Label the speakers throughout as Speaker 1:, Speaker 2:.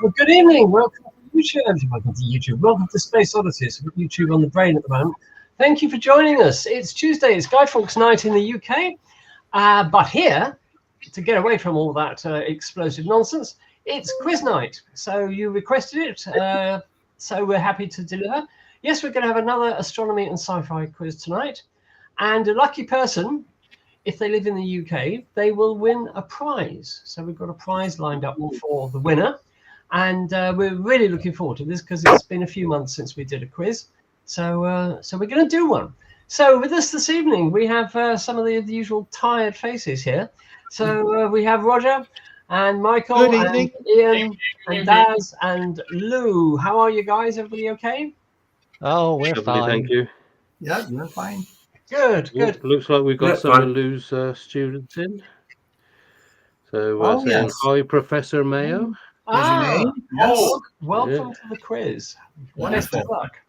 Speaker 1: Well, good evening. Welcome to YouTube. Welcome to YouTube. Welcome to Space Oddities with YouTube on the brain at the moment. Thank you for joining us. It's Tuesday. It's Guy Fawkes night in the UK. But here, to get away from all that explosive nonsense, it's quiz night. So you requested it. So we're happy to deliver. Yes, we're going to have another astronomy and sci-fi quiz tonight. And a lucky person, if they live in the UK, they will win a prize. So we've got a prize lined up for the winner. And we're really looking forward to this because it's been a few months since we did a quiz. So we're going to do one. So with us this evening, we have some of the usual tired faces here. So we have Roger and Michael and Ian and Daz and Lou. How are you guys? Everybody okay?
Speaker 2: Oh, we're fine.
Speaker 3: Thank you.
Speaker 4: Yeah, you're fine.
Speaker 1: Good, good.
Speaker 3: Looks like we've got some of Lou's students in. So saying hi, Professor Mayo.
Speaker 4: What's your name?
Speaker 1: Yes. Welcome to the quiz.
Speaker 4: Wonderful.
Speaker 1: Best of luck.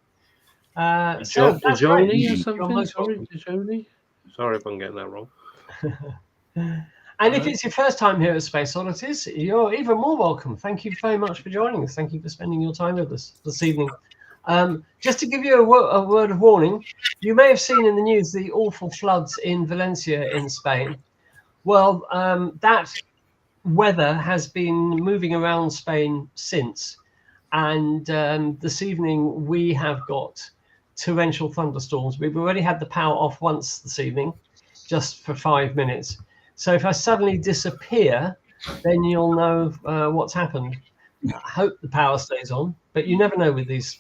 Speaker 3: Joni or something? Sorry, Joni. Sorry if I'm getting that wrong.
Speaker 1: And if it's your first time here at Space Oddities, you're even more welcome. Thank you very much for joining us. Thank you for spending your time with us this evening. Just to give you a word of warning, you may have seen in the news the awful floods in Valencia in Spain. Well, that weather has been moving around Spain since. And this evening we have got torrential thunderstorms. We've already had the power off once this evening, just for 5 minutes. So if I suddenly disappear, then you'll know what's happened. I hope the power stays on, but you never know with these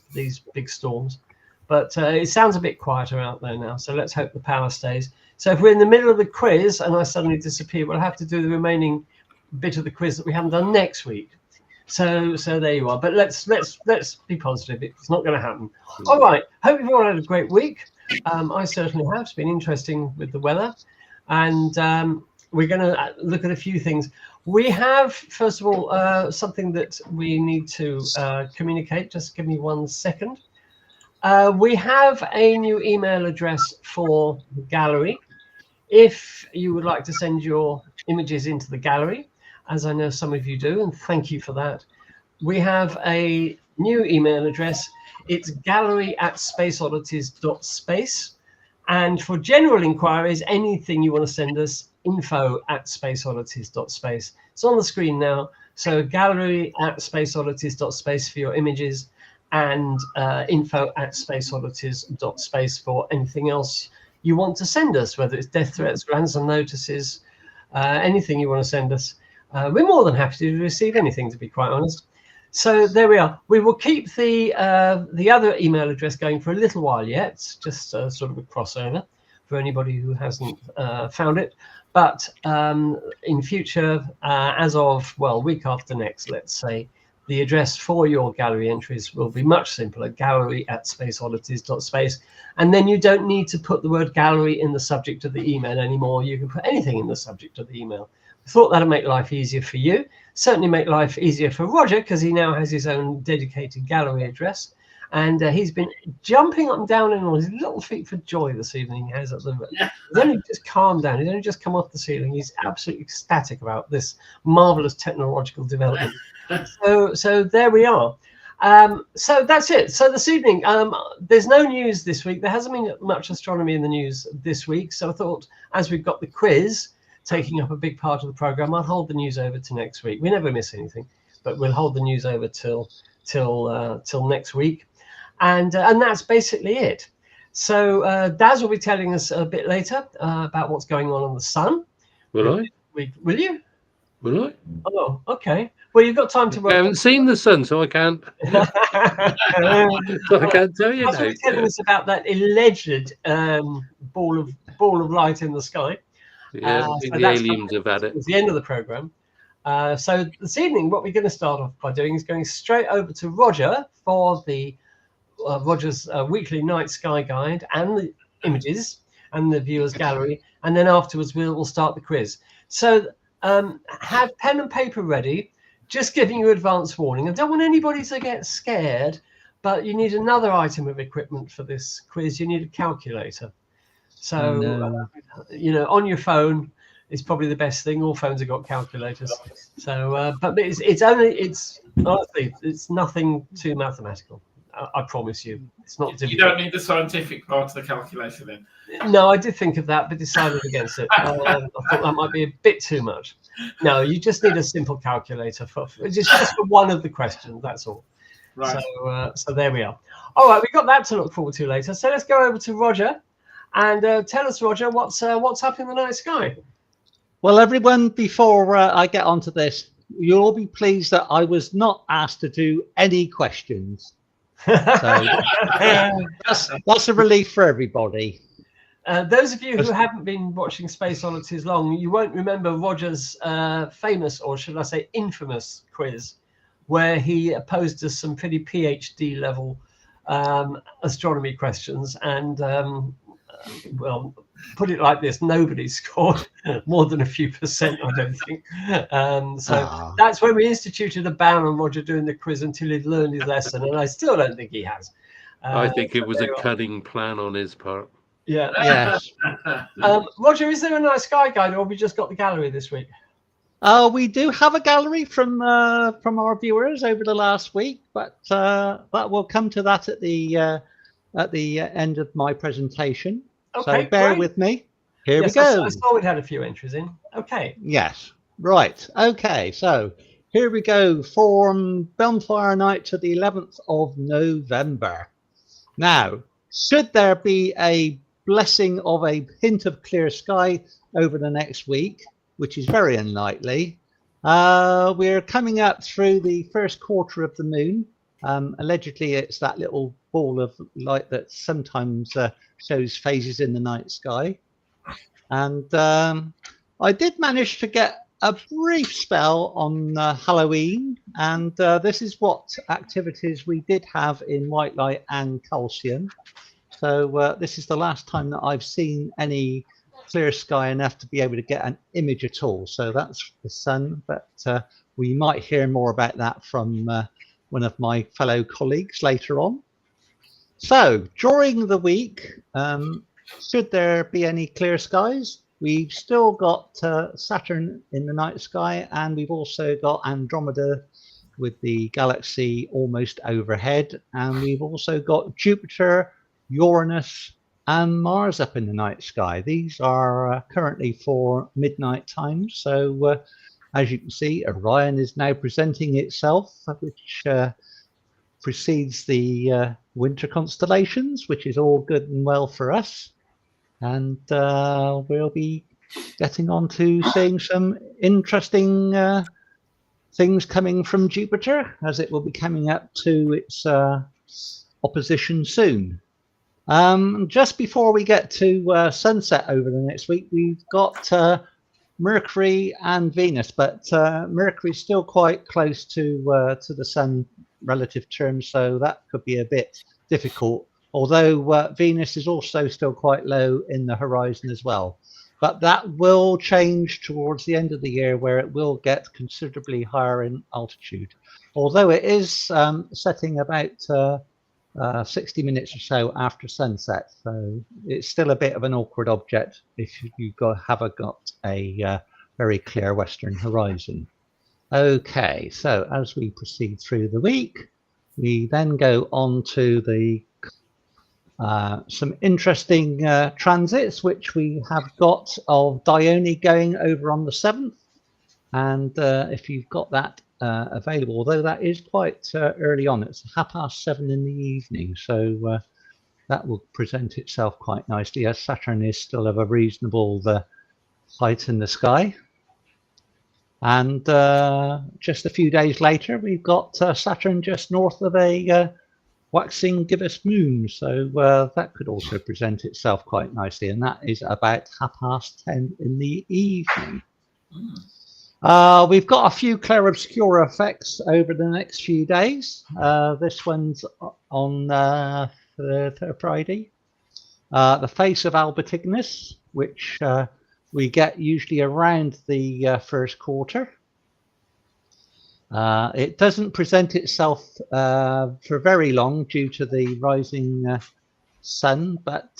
Speaker 1: big storms. But it sounds a bit quieter out there now, so let's hope the power stays. So if we're in the middle of the quiz and I suddenly disappear, we'll have to do the remaining bit of the quiz that we haven't done next week. So there you are. But let's be positive. It's not going to happen. All right. Hope you've all had a great week. I certainly have. It's been interesting with the weather, and we're going to look at a few things. We have, first of all, something that we need to communicate. Just give me 1 second. We have a new email address for the gallery. If you would like to send your images into the gallery, as I know some of you do, and thank you for that, we have a new email address. It's gallery@spaceoddities.space. And for general inquiries, anything you want to send us, info@spaceoddities.space. It's on the screen now. So gallery@spaceoddities.space for your images, and info@spaceoddities.space for anything else you want to send us, whether it's death threats, ransom notices, anything you want to send us. We're more than happy to receive anything, to be quite honest. So there we are. We will keep the other email address going for a little while yet, just sort of a crossover for anybody who hasn't found it. But in future, as of, well, week after next, let's say, the address for your gallery entries will be much simpler, gallery@spaceoddities.space. And then you don't need to put the word gallery in the subject of the email anymore. You can put anything in the subject of the email. I thought that'd make life easier for you. Certainly make life easier for Roger, because he now has his own dedicated gallery address. And he's been jumping up and down on his little feet for joy this evening. He's only just calmed down. He's only just come off the ceiling. He's absolutely ecstatic about this marvelous technological development. So there we are. So that's it. So this evening, there's no news this week. There hasn't been much astronomy in the news this week. So I thought, as we've got the quiz taking up a big part of the program, I'll hold the news over to next week. We never miss anything, but we'll hold the news over till next week, and that's basically it. So Daz will be telling us a bit later about what's going on the sun.
Speaker 3: Will I?
Speaker 1: Will you?
Speaker 3: Will I?
Speaker 1: Oh, okay. Well, you've got time to work.
Speaker 3: I haven't seen the sun, so I can't. So I can't tell you now.
Speaker 1: Telling us about that alleged ball of light in the sky.
Speaker 3: Yeah, I think the aliens have had it.
Speaker 1: It's the end of the program. So this evening, what we're going to start off by doing is going straight over to Roger for the Roger's weekly night sky guide and the images and the viewers gallery, and then afterwards we'll start the quiz. So have pen and paper ready. Just giving you advance warning. I don't want anybody to get scared, but you need another item of equipment for this quiz. You need a calculator. So, on your phone, It's probably the best thing. All phones have got calculators. So, but it's honestly, it's nothing too mathematical. I promise you, it's not difficult.
Speaker 5: You don't need the scientific part of the calculator then.
Speaker 1: No, I did think of that, but decided against it. I thought that might be a bit too much. No, you just need a simple calculator for just for one of the questions. That's all.
Speaker 5: Right.
Speaker 1: So there we are. All right, we've got that to look forward to later. So let's go over to Roger, and tell us, Roger, what's up in the night sky.
Speaker 2: Well, everyone, before I get onto this, you'll all be pleased that I was not asked to do any questions. So that's a relief for everybody.
Speaker 1: Those of you who haven't been watching Space Oddities long, you won't remember Roger's famous, or should I say infamous, quiz, where he posed us some pretty PhD level astronomy questions. And, well, put it like this, nobody scored more than a few percent, I don't think. That's when we instituted a ban on Roger doing the quiz until he'd learned his lesson, and I still don't think he has.
Speaker 3: I think it was a cunning plan on his part.
Speaker 1: Yeah.
Speaker 2: Yes.
Speaker 1: Roger, is there a night sky guide, or have we just got the gallery this week?
Speaker 2: We do have a gallery from our viewers over the last week, but we'll come to that at the end of my presentation.
Speaker 1: Okay,
Speaker 2: so bear
Speaker 1: great.
Speaker 2: with me. Here we
Speaker 1: Yes,
Speaker 2: go.
Speaker 1: I saw we'd had a few entries in. Okay.
Speaker 2: Yes. Right. Okay. So here we go from Bonfire Night to the 11th of November. Now, should there be a blessing of a hint of clear sky over the next week, which is very unlikely, we're coming up through the first quarter of the moon. Allegedly, it's that little ball of light that sometimes shows phases in the night sky. And I did manage to get a brief spell on Halloween, and this is what activities we did have in white light and calcium. So this is the last time that I've seen any clear sky enough to be able to get an image at all. So that's the sun, but we might hear more about that from one of my fellow colleagues later on. So during the week, should there be any clear skies, we've still got Saturn in the night sky, and we've also got Andromeda with the galaxy almost overhead, and we've also got Jupiter, Uranus, and Mars up in the night sky. These are currently for midnight times. So as you can see, Orion is now presenting itself, which precedes the winter constellations, which is all good and well for us. And we'll be getting on to seeing some interesting things coming from Jupiter, as it will be coming up to its opposition soon. Just before we get to sunset over the next week, we've got Mercury and Venus, but Mercury is still quite close to the Sun relative terms, so that could be a bit difficult. Although Venus is also still quite low in the horizon as well. But that will change towards the end of the year, where it will get considerably higher in altitude. Although it is setting about 60 minutes or so after sunset, so it's still a bit of an awkward object if you haven't got a very clear western horizon. Okay, so as we proceed through the week, we then go on to the some interesting transits, which we have got of Dione going over on the 7th, and if you've got that available, although that is quite early on, it's 7:30 in the evening, so that will present itself quite nicely, as Saturn is still of a reasonable height in the sky. And just a few days later, we've got Saturn just north of a waxing gibbous moon, so that could also present itself quite nicely, and that is about 10:30 in the evening. We've got a few clair-obscura effects over the next few days. This one's on Friday. The face of Albert Ignis, which we get usually around the first quarter. It doesn't present itself for very long due to the rising sun, but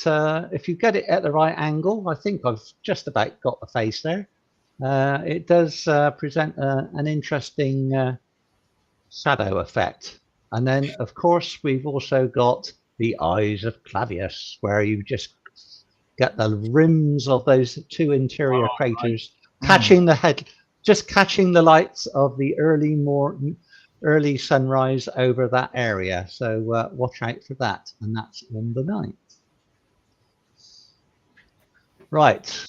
Speaker 2: if you get it at the right angle, I think I've just about got the face there. it does present an interesting shadow effect. And then, of course, we've also got the eyes of Clavius, where you just get the rims of those two interior craters catching the head, just catching the lights of the early sunrise over that area. So watch out for that, and that's on the 9th. Right,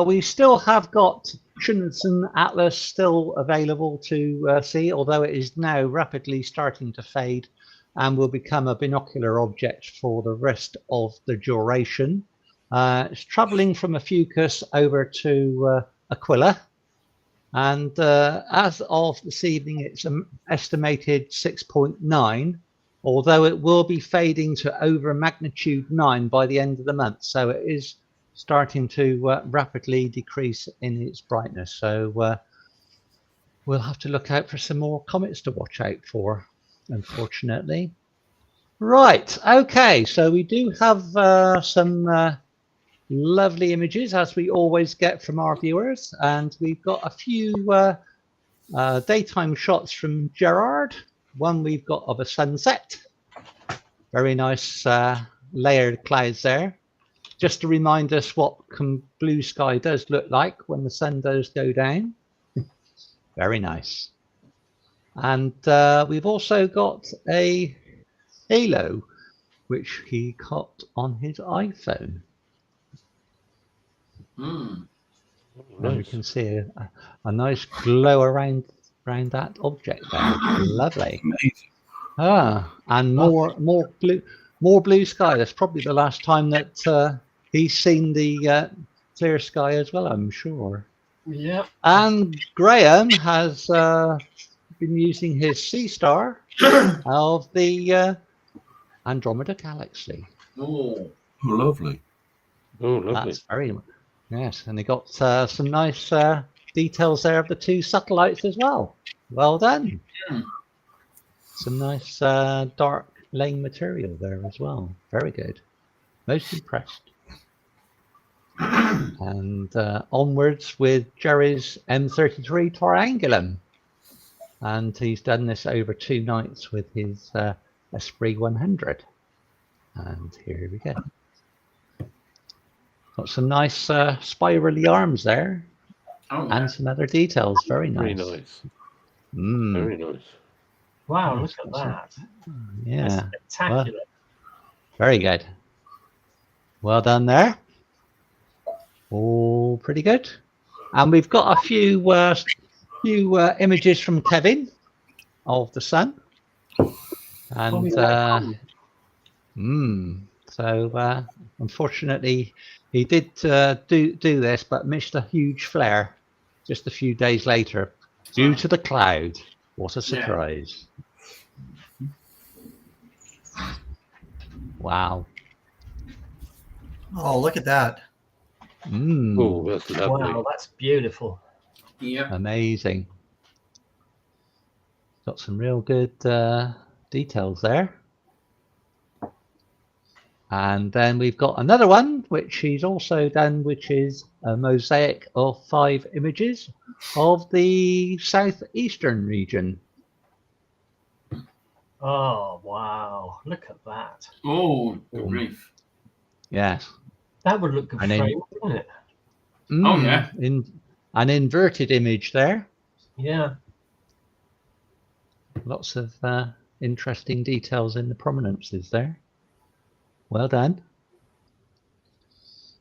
Speaker 2: we still have got Trinidad Atlas still available to see, although it is now rapidly starting to fade and will become a binocular object for the rest of the duration. It's travelling from Ophiuchus over to Aquila, and as of this evening it's estimated 6.9, although it will be fading to over magnitude 9 by the end of the month, so it is starting to rapidly decrease in its brightness. So we'll have to look out for some more comets to watch out for, unfortunately. Right, okay, so we do have some lovely images, as we always get from our viewers, and we've got a few daytime shots from Gerard. One we've got of a sunset, very nice layered clouds there, just to remind us what blue sky does look like when the sun does go down. Very nice. And we've also got a halo, which he caught on his iPhone.
Speaker 3: Nice.
Speaker 2: And we can see a nice glow around that object there. Lovely.
Speaker 4: Amazing.
Speaker 2: And more blue sky. That's probably the last time that he's seen the clear sky as well, I'm sure.
Speaker 1: Yeah.
Speaker 2: And Graham has been using his sea star of the Andromeda Galaxy.
Speaker 5: Oh,
Speaker 4: Lovely.
Speaker 3: Oh, lovely.
Speaker 2: That's very, yes, and they got some nice details there of the two satellites as well. Well done.
Speaker 5: Yeah.
Speaker 2: Some nice dark laying material there as well. Very good. Most impressed. And onwards with Jerry's M33 Triangulum. And he's done this over 2 nights with his Esprit 100. And here we go. Got some nice spirally arms there,
Speaker 5: oh,
Speaker 2: and some other details. Very nice.
Speaker 3: Very nice.
Speaker 2: Mm,
Speaker 3: Very nice.
Speaker 1: Wow, look at that.
Speaker 2: yeah,
Speaker 1: That's spectacular.
Speaker 2: very good. Well done there. All pretty good. And we've got a few images from Kevin of the sun. And so unfortunately, he did do this, but missed a huge flare just a few days later due to the cloud. What a surprise. Yeah. Wow.
Speaker 4: Oh, look at that.
Speaker 3: Oh, that's lovely.
Speaker 1: Wow, that's beautiful.
Speaker 5: yeah.
Speaker 2: Amazing. Got some real good details there. And then we've got another one, which he's also done, which is a mosaic of 5 images of the southeastern region.
Speaker 1: Oh, wow. Look at that.
Speaker 5: Oh, good grief.
Speaker 2: Yes.
Speaker 1: That would look good
Speaker 2: And then-
Speaker 1: framed, wouldn't it?
Speaker 5: Oh, yeah.
Speaker 2: An inverted image there.
Speaker 1: Yeah.
Speaker 2: Lots of interesting details in the prominences there. Well done.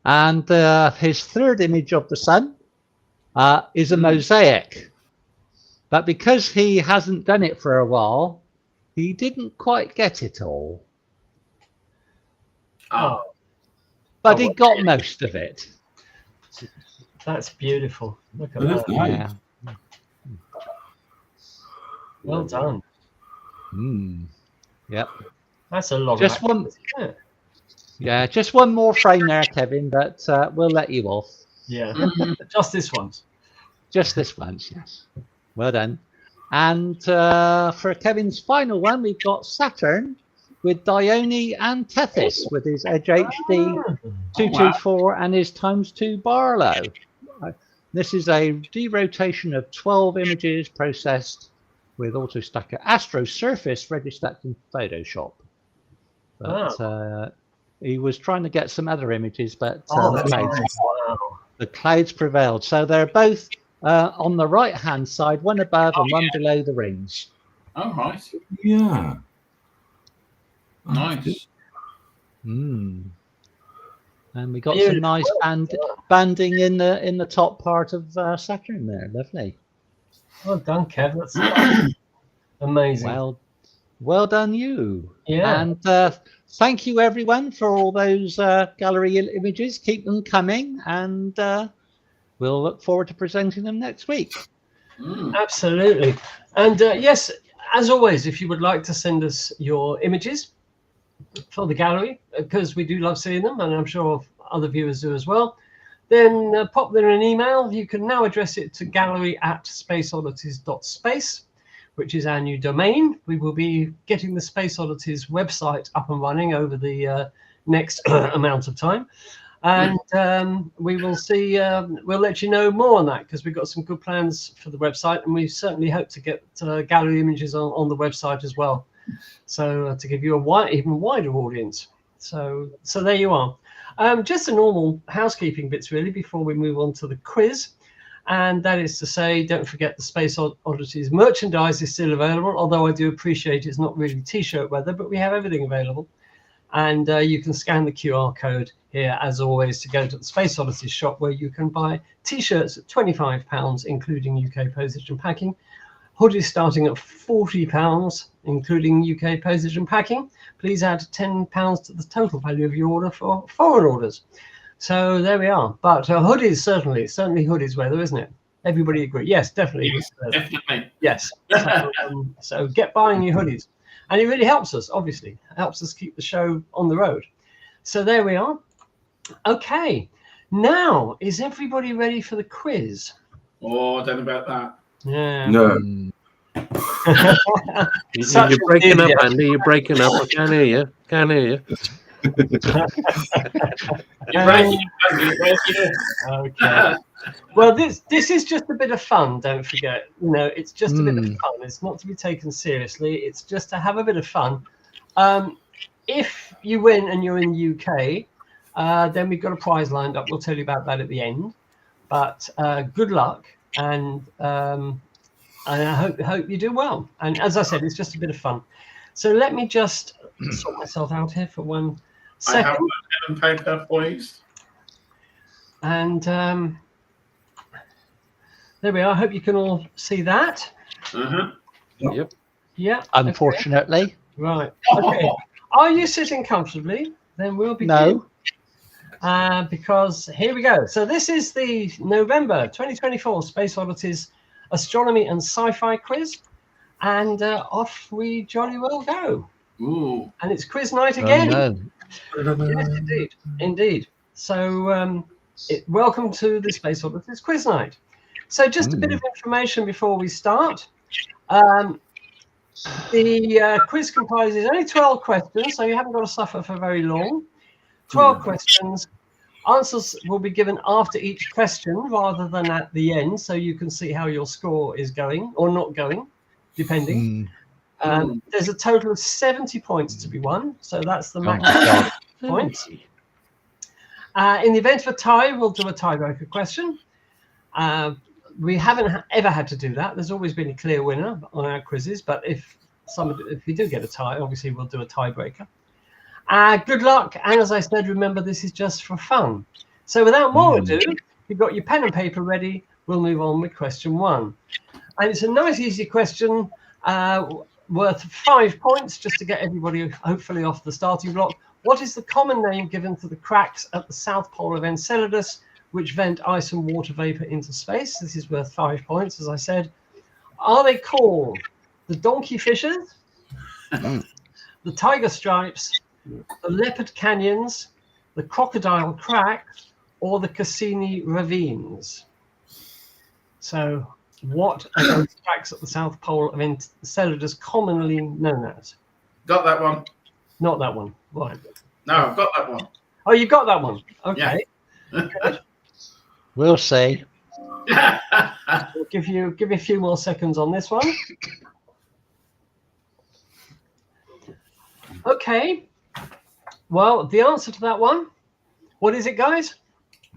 Speaker 2: And his third image of the sun is a mosaic. But because he hasn't done it for a while, he didn't quite get it all.
Speaker 5: Oh,
Speaker 2: But he got most of it.
Speaker 1: That's beautiful. Look at
Speaker 4: That is
Speaker 1: that.
Speaker 4: nice.
Speaker 2: Yeah.
Speaker 1: Well done.
Speaker 2: Yep.
Speaker 1: That's a lot
Speaker 2: Just
Speaker 1: of
Speaker 2: one.
Speaker 1: activity, isn't it?
Speaker 2: Yeah, just one more frame there, Kevin, but we'll let you off.
Speaker 1: Yeah. Just this once.
Speaker 2: Just this once, yes. Well done. And for Kevin's final one, we've got Saturn with Dione and Tethys with his Edge HD 224 and his ×2 Barlow. This is a derotation of 12 images processed with AutoStacker Astro Surface registered in Photoshop. But he was trying to get some other images, but the clouds prevailed. So they're both on the right-hand side, one above and one below the rings.
Speaker 5: Oh, right.
Speaker 4: Yeah.
Speaker 5: Nice.
Speaker 2: And we got some nice banding in the top part of Saturn there. Lovely.
Speaker 1: Well done, Kev. That's amazing.
Speaker 2: Well done, you.
Speaker 1: Yeah.
Speaker 2: And thank you, everyone, for all those gallery images. Keep them coming, and we'll look forward to presenting them next week.
Speaker 1: Absolutely. And yes, as always, if you would like to send us your images for the gallery, because we do love seeing them, and I'm sure other viewers do as well, then pop them in an email. You can now address it to gallery@spaceoddities.space, which is our new domain. We will be getting the Space Oddities website up and running over the next amount of time. And we will see, we'll let you know more on that, because we've got some good plans for the website, and we certainly hope to get gallery images on the website as well. So to give you a even wider audience. So there you are. Just the normal housekeeping bits really before we move on to the quiz. And that is to say, don't forget the Space Oddities merchandise is still available, although I do appreciate it's not really t-shirt weather, but we have everything available. And you can scan the QR code here, as always, to go to the Space Oddities shop, where you can buy t-shirts at £25, including UK postage and packing. Hoodies starting at £40, including UK postage and packing. Please add £10 to the total value of your order for foreign orders. So there we are. But hoodies, certainly hoodies weather, isn't it? Everybody agree? Yes, definitely.
Speaker 5: Yes, definitely.
Speaker 1: Yes. So get buying your hoodies. And it really helps us, obviously. It helps us keep the show on the road. So there we are. Okay. Now, is everybody ready for the quiz?
Speaker 5: Oh, I don't know about that.
Speaker 1: Yeah.
Speaker 4: No.
Speaker 3: You're breaking up, Andy. You're breaking up. I can't hear you. Can't hear you.
Speaker 1: Okay. Well, this is just a bit of fun. Don't forget. It's just a bit of fun. It's not to be taken seriously. It's just to have a bit of fun. If you win and you're in the UK, then we've got a prize lined up. We'll tell you about that at the end. But good luck, and I hope you do well. And as I said, it's just a bit of fun. So let me just sort myself out here for 1 second.
Speaker 5: I have a pen and paper, please.
Speaker 1: And there we are. I hope you can all see that.
Speaker 3: Yep.
Speaker 1: Yeah.
Speaker 2: Unfortunately.
Speaker 1: Okay. Right. Okay. Are you sitting comfortably? Then we'll begin.
Speaker 2: No.
Speaker 1: Because here we go. So this is the November 2024 Space Oddities Astronomy and Sci-Fi quiz. And off we jolly well go.
Speaker 5: Ooh.
Speaker 1: And it's quiz night again.
Speaker 2: Oh, no.
Speaker 1: Yes, indeed. Indeed. So welcome to the Space Oddities quiz night. So just a bit of information before we start. The quiz comprises only 12 questions, so you haven't got to suffer for very long. 12 questions. Answers will be given after each question rather than at the end, so you can see how your score is going or not going, depending. There's a total of 70 points to be won, so that's the maximum points. In the event of a tie, we'll do a tiebreaker question. We haven't ever had to do that. There's always been a clear winner on our quizzes, but if we do get a tie, obviously we'll do a tiebreaker. Good luck, and as I said, remember this is just for fun. So without more ado, if you've got your pen and paper ready, we'll move on with question 1. And it's a nice, easy question worth 5 points, just to get everybody hopefully off the starting block. What is the common name given to the cracks at the south pole of Enceladus, which vent ice and water vapor into space? This is worth 5 points, as I said. Are they called the donkey fissures, the tiger stripes, the leopard canyons, the crocodile cracks, or the Cassini ravines? So what are those cracks at the south pole of Enceladus commonly known as?
Speaker 5: Got that one.
Speaker 1: Not that one. Right.
Speaker 5: No, I've got that one.
Speaker 1: Oh, you got that one. Okay.
Speaker 5: Yeah.
Speaker 2: We'll see.
Speaker 1: We'll give you a few more seconds on this one. Okay. Well, the answer to that one, what is it, guys?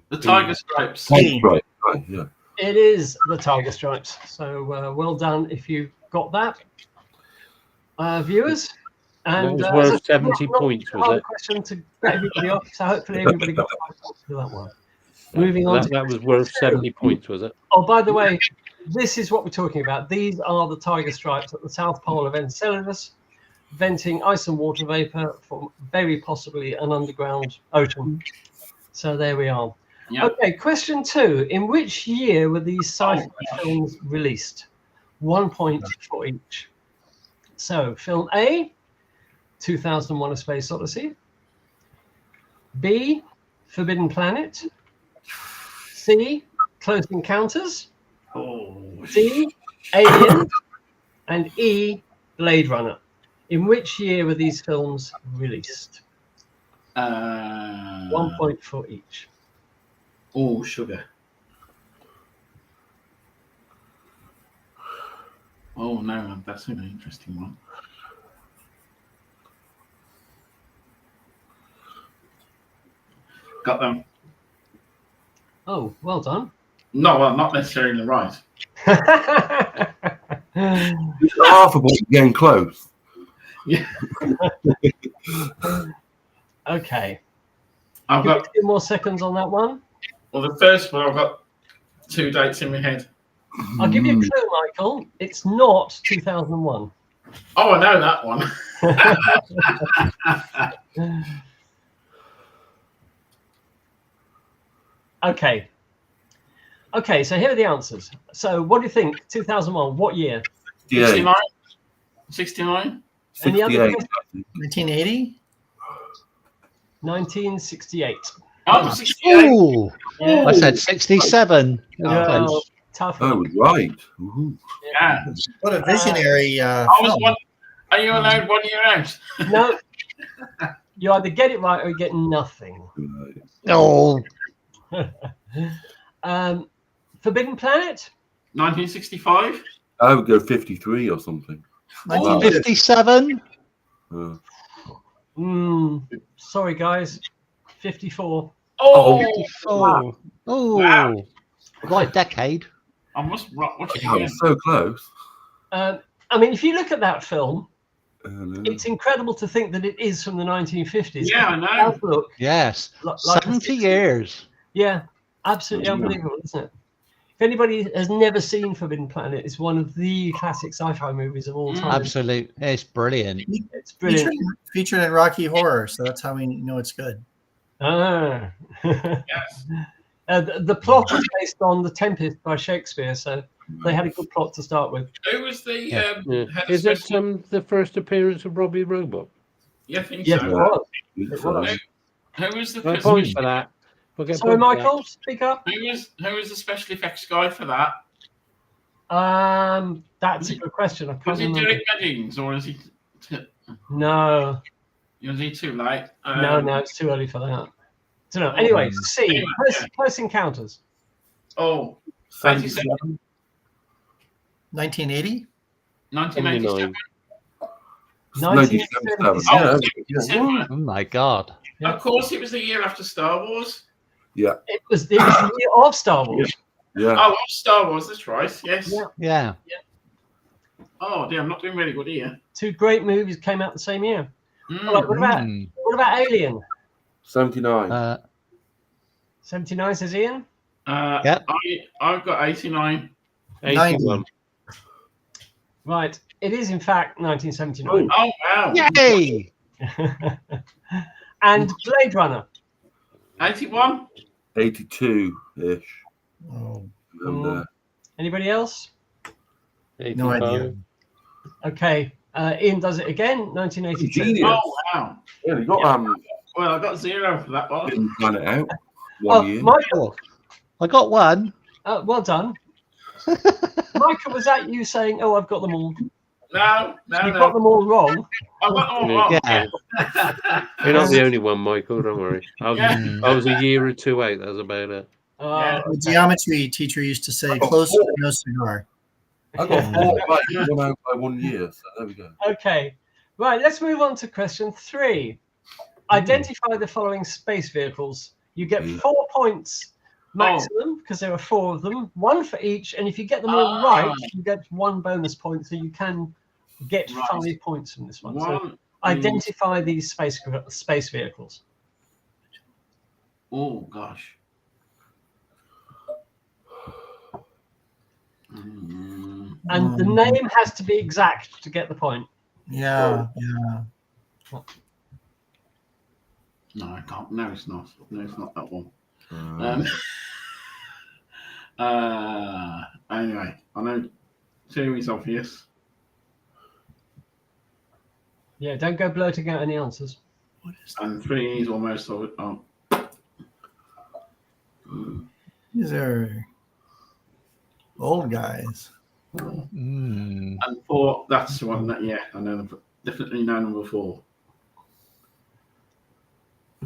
Speaker 5: The tiger stripes.
Speaker 4: Right, right, yeah.
Speaker 1: It is the tiger stripes. So well done if you got that, viewers. And
Speaker 3: That was worth 70 points,
Speaker 1: a
Speaker 3: was
Speaker 1: hard
Speaker 3: it?
Speaker 1: question to get everybody off. So hopefully everybody got 5 points for that one. Moving on.
Speaker 3: That was worth 70 points, was it?
Speaker 1: Oh, by the way, this is what we're talking about. These are the tiger stripes at the south pole of Enceladus, venting ice and water vapor from very possibly an underground ocean. So there we are.
Speaker 5: Yeah.
Speaker 1: Okay, question 2. In which year were these sci-fi films released? 1 point for each. So, film A, 2001: A Space Odyssey. B, Forbidden Planet. C, Close Encounters.
Speaker 5: Oh,
Speaker 1: D, Alien. And E, Blade Runner. In which year were these films released? 1 point for each.
Speaker 5: Oh, sugar. Oh no, that's an interesting one. Got them.
Speaker 1: Oh, well done.
Speaker 5: No, well, not necessarily right.
Speaker 4: It's half a point getting close.
Speaker 5: Yeah.
Speaker 1: Okay.
Speaker 5: I've
Speaker 1: Give me
Speaker 5: got,
Speaker 1: 2 more seconds on that one.
Speaker 5: well, the first one, I've got 2 dates in my head.
Speaker 1: I'll give you a clue, Michael. It's not 2001.
Speaker 5: Oh, I know that one.
Speaker 1: Okay. Okay, so here are the answers. So what do you think? 2001, what year?
Speaker 5: 69? 69?
Speaker 1: Any other
Speaker 4: 68.
Speaker 1: questions?
Speaker 6: 1980?
Speaker 1: 1968.
Speaker 5: Oh, 68.
Speaker 2: Ooh,
Speaker 1: Yeah.
Speaker 2: I said 67.
Speaker 1: No, tough.
Speaker 4: I was right. Ooh.
Speaker 5: Yeah.
Speaker 6: What a visionary
Speaker 5: I was
Speaker 6: film.
Speaker 5: one. Are you allowed 1 year out?
Speaker 1: No, you either get it right or you get nothing.
Speaker 4: Right.
Speaker 2: Oh,
Speaker 1: Forbidden Planet?
Speaker 5: 1965?
Speaker 4: I would go 53 or something.
Speaker 6: 1950.
Speaker 2: 57.
Speaker 1: Sorry, guys. 54.
Speaker 5: Oh,
Speaker 2: Oh, oh,
Speaker 5: Wow.
Speaker 2: right decade.
Speaker 5: I must watch it
Speaker 4: Yeah,
Speaker 5: again.
Speaker 4: so close.
Speaker 1: I mean, if you look at that film,
Speaker 4: No.
Speaker 1: it's incredible to think that it is from the 1950s.
Speaker 5: Yeah, I
Speaker 1: It
Speaker 5: know.
Speaker 1: does look
Speaker 2: Yes,
Speaker 1: like
Speaker 2: 70 years.
Speaker 1: Yeah, absolutely
Speaker 4: Yeah.
Speaker 1: unbelievable, isn't it? If anybody has never seen Forbidden Planet, it's one of the classic sci-fi movies of all time.
Speaker 2: Absolute, it's brilliant.
Speaker 1: It's brilliant.
Speaker 6: Featured in Rocky Horror, so that's how we know it's good.
Speaker 1: Ah.
Speaker 5: Yes.
Speaker 1: The plot is based on The Tempest by Shakespeare, so they had a good plot to start with.
Speaker 5: Who was the
Speaker 2: Yeah.
Speaker 3: Yeah.
Speaker 5: head of
Speaker 3: Is it
Speaker 5: special-
Speaker 3: the first appearance of Robbie Robot?
Speaker 5: Yeah, I think
Speaker 1: Yes,
Speaker 5: so.
Speaker 1: it was.
Speaker 4: It's,
Speaker 1: It was.
Speaker 5: Who was the
Speaker 3: No
Speaker 5: first-
Speaker 3: points for that. We'll get
Speaker 1: Sorry,
Speaker 3: points for that.
Speaker 1: Michael, speak up.
Speaker 5: who was the special effects guy for that?
Speaker 1: That's a good question. I can't
Speaker 5: Was he
Speaker 1: remember.
Speaker 5: Derek Meddings or is he
Speaker 1: No,
Speaker 5: too late?
Speaker 1: no, it's too early for that. So no. Anyway, C.
Speaker 5: Anyway,
Speaker 1: Close Encounters.
Speaker 5: Oh,
Speaker 4: 77.
Speaker 6: 1980?
Speaker 5: 1987.
Speaker 4: 1977.
Speaker 5: Oh,
Speaker 4: Yeah.
Speaker 5: 77.
Speaker 2: Oh my God.
Speaker 1: Yeah.
Speaker 5: Of course, it was the year after Star Wars.
Speaker 4: Yeah.
Speaker 1: It was the year of Star Wars.
Speaker 4: Yeah.
Speaker 5: Oh, Star Wars. That's right. Yes.
Speaker 1: Yeah.
Speaker 2: Yeah.
Speaker 5: Oh, dear, I'm not doing really good here.
Speaker 1: 2 great movies came out the same year.
Speaker 5: Mm.
Speaker 1: All right,
Speaker 2: Mm.
Speaker 1: what about Alien?
Speaker 4: 79.
Speaker 1: 79 says Ian.
Speaker 2: Yep.
Speaker 5: I've got 89.
Speaker 3: 81.
Speaker 1: Right. It is in fact 1979.
Speaker 5: Oh, wow.
Speaker 2: Yay!
Speaker 1: And Blade Runner.
Speaker 5: 81.
Speaker 4: 82-ish.
Speaker 6: Oh,
Speaker 1: Anybody else?
Speaker 6: no
Speaker 3: 85.
Speaker 6: idea.
Speaker 1: Okay. Ian does it again. 1982.
Speaker 4: Genius.
Speaker 5: Oh, wow.
Speaker 4: Yeah, you got
Speaker 5: Well, I got 0 for that one.
Speaker 4: didn't plan it out.
Speaker 1: Oh,
Speaker 4: 1 year.
Speaker 1: Michael.
Speaker 2: I got one.
Speaker 1: Well done. Michael, was that you saying, "Oh, I've got them all"?
Speaker 5: No,
Speaker 1: You got them all wrong.
Speaker 5: I've got them all wrong.
Speaker 2: Yeah.
Speaker 3: You're not the only one, Michael. Don't worry.
Speaker 5: Yeah.
Speaker 3: I was a year or 2 out. That's about it.
Speaker 5: Yeah.
Speaker 6: The geometry teacher used to say, "Close but no cigar."
Speaker 4: I got 4 right, 1 out by 1 year. So there we go.
Speaker 1: Okay. Right, let's move on to question 3. Identify the following space vehicles. You get 4 points maximum because there are 4 of them, 1 for each. And if you get them all right, you get 1 bonus point. So you can get 5 points from this one. So identify these space vehicles.
Speaker 5: Oh, gosh.
Speaker 1: And the name has to be exact to get the point.
Speaker 6: Yeah.
Speaker 5: No, I can't. No, it's not. No, it's not that one. Anyway, I know 2 is obvious.
Speaker 1: Yeah, don't go blurting out any answers.
Speaker 5: And 3 is almost obvious. Oh.
Speaker 6: These are old guys.
Speaker 5: And 4, that's the one that, I know. Definitely know number 4.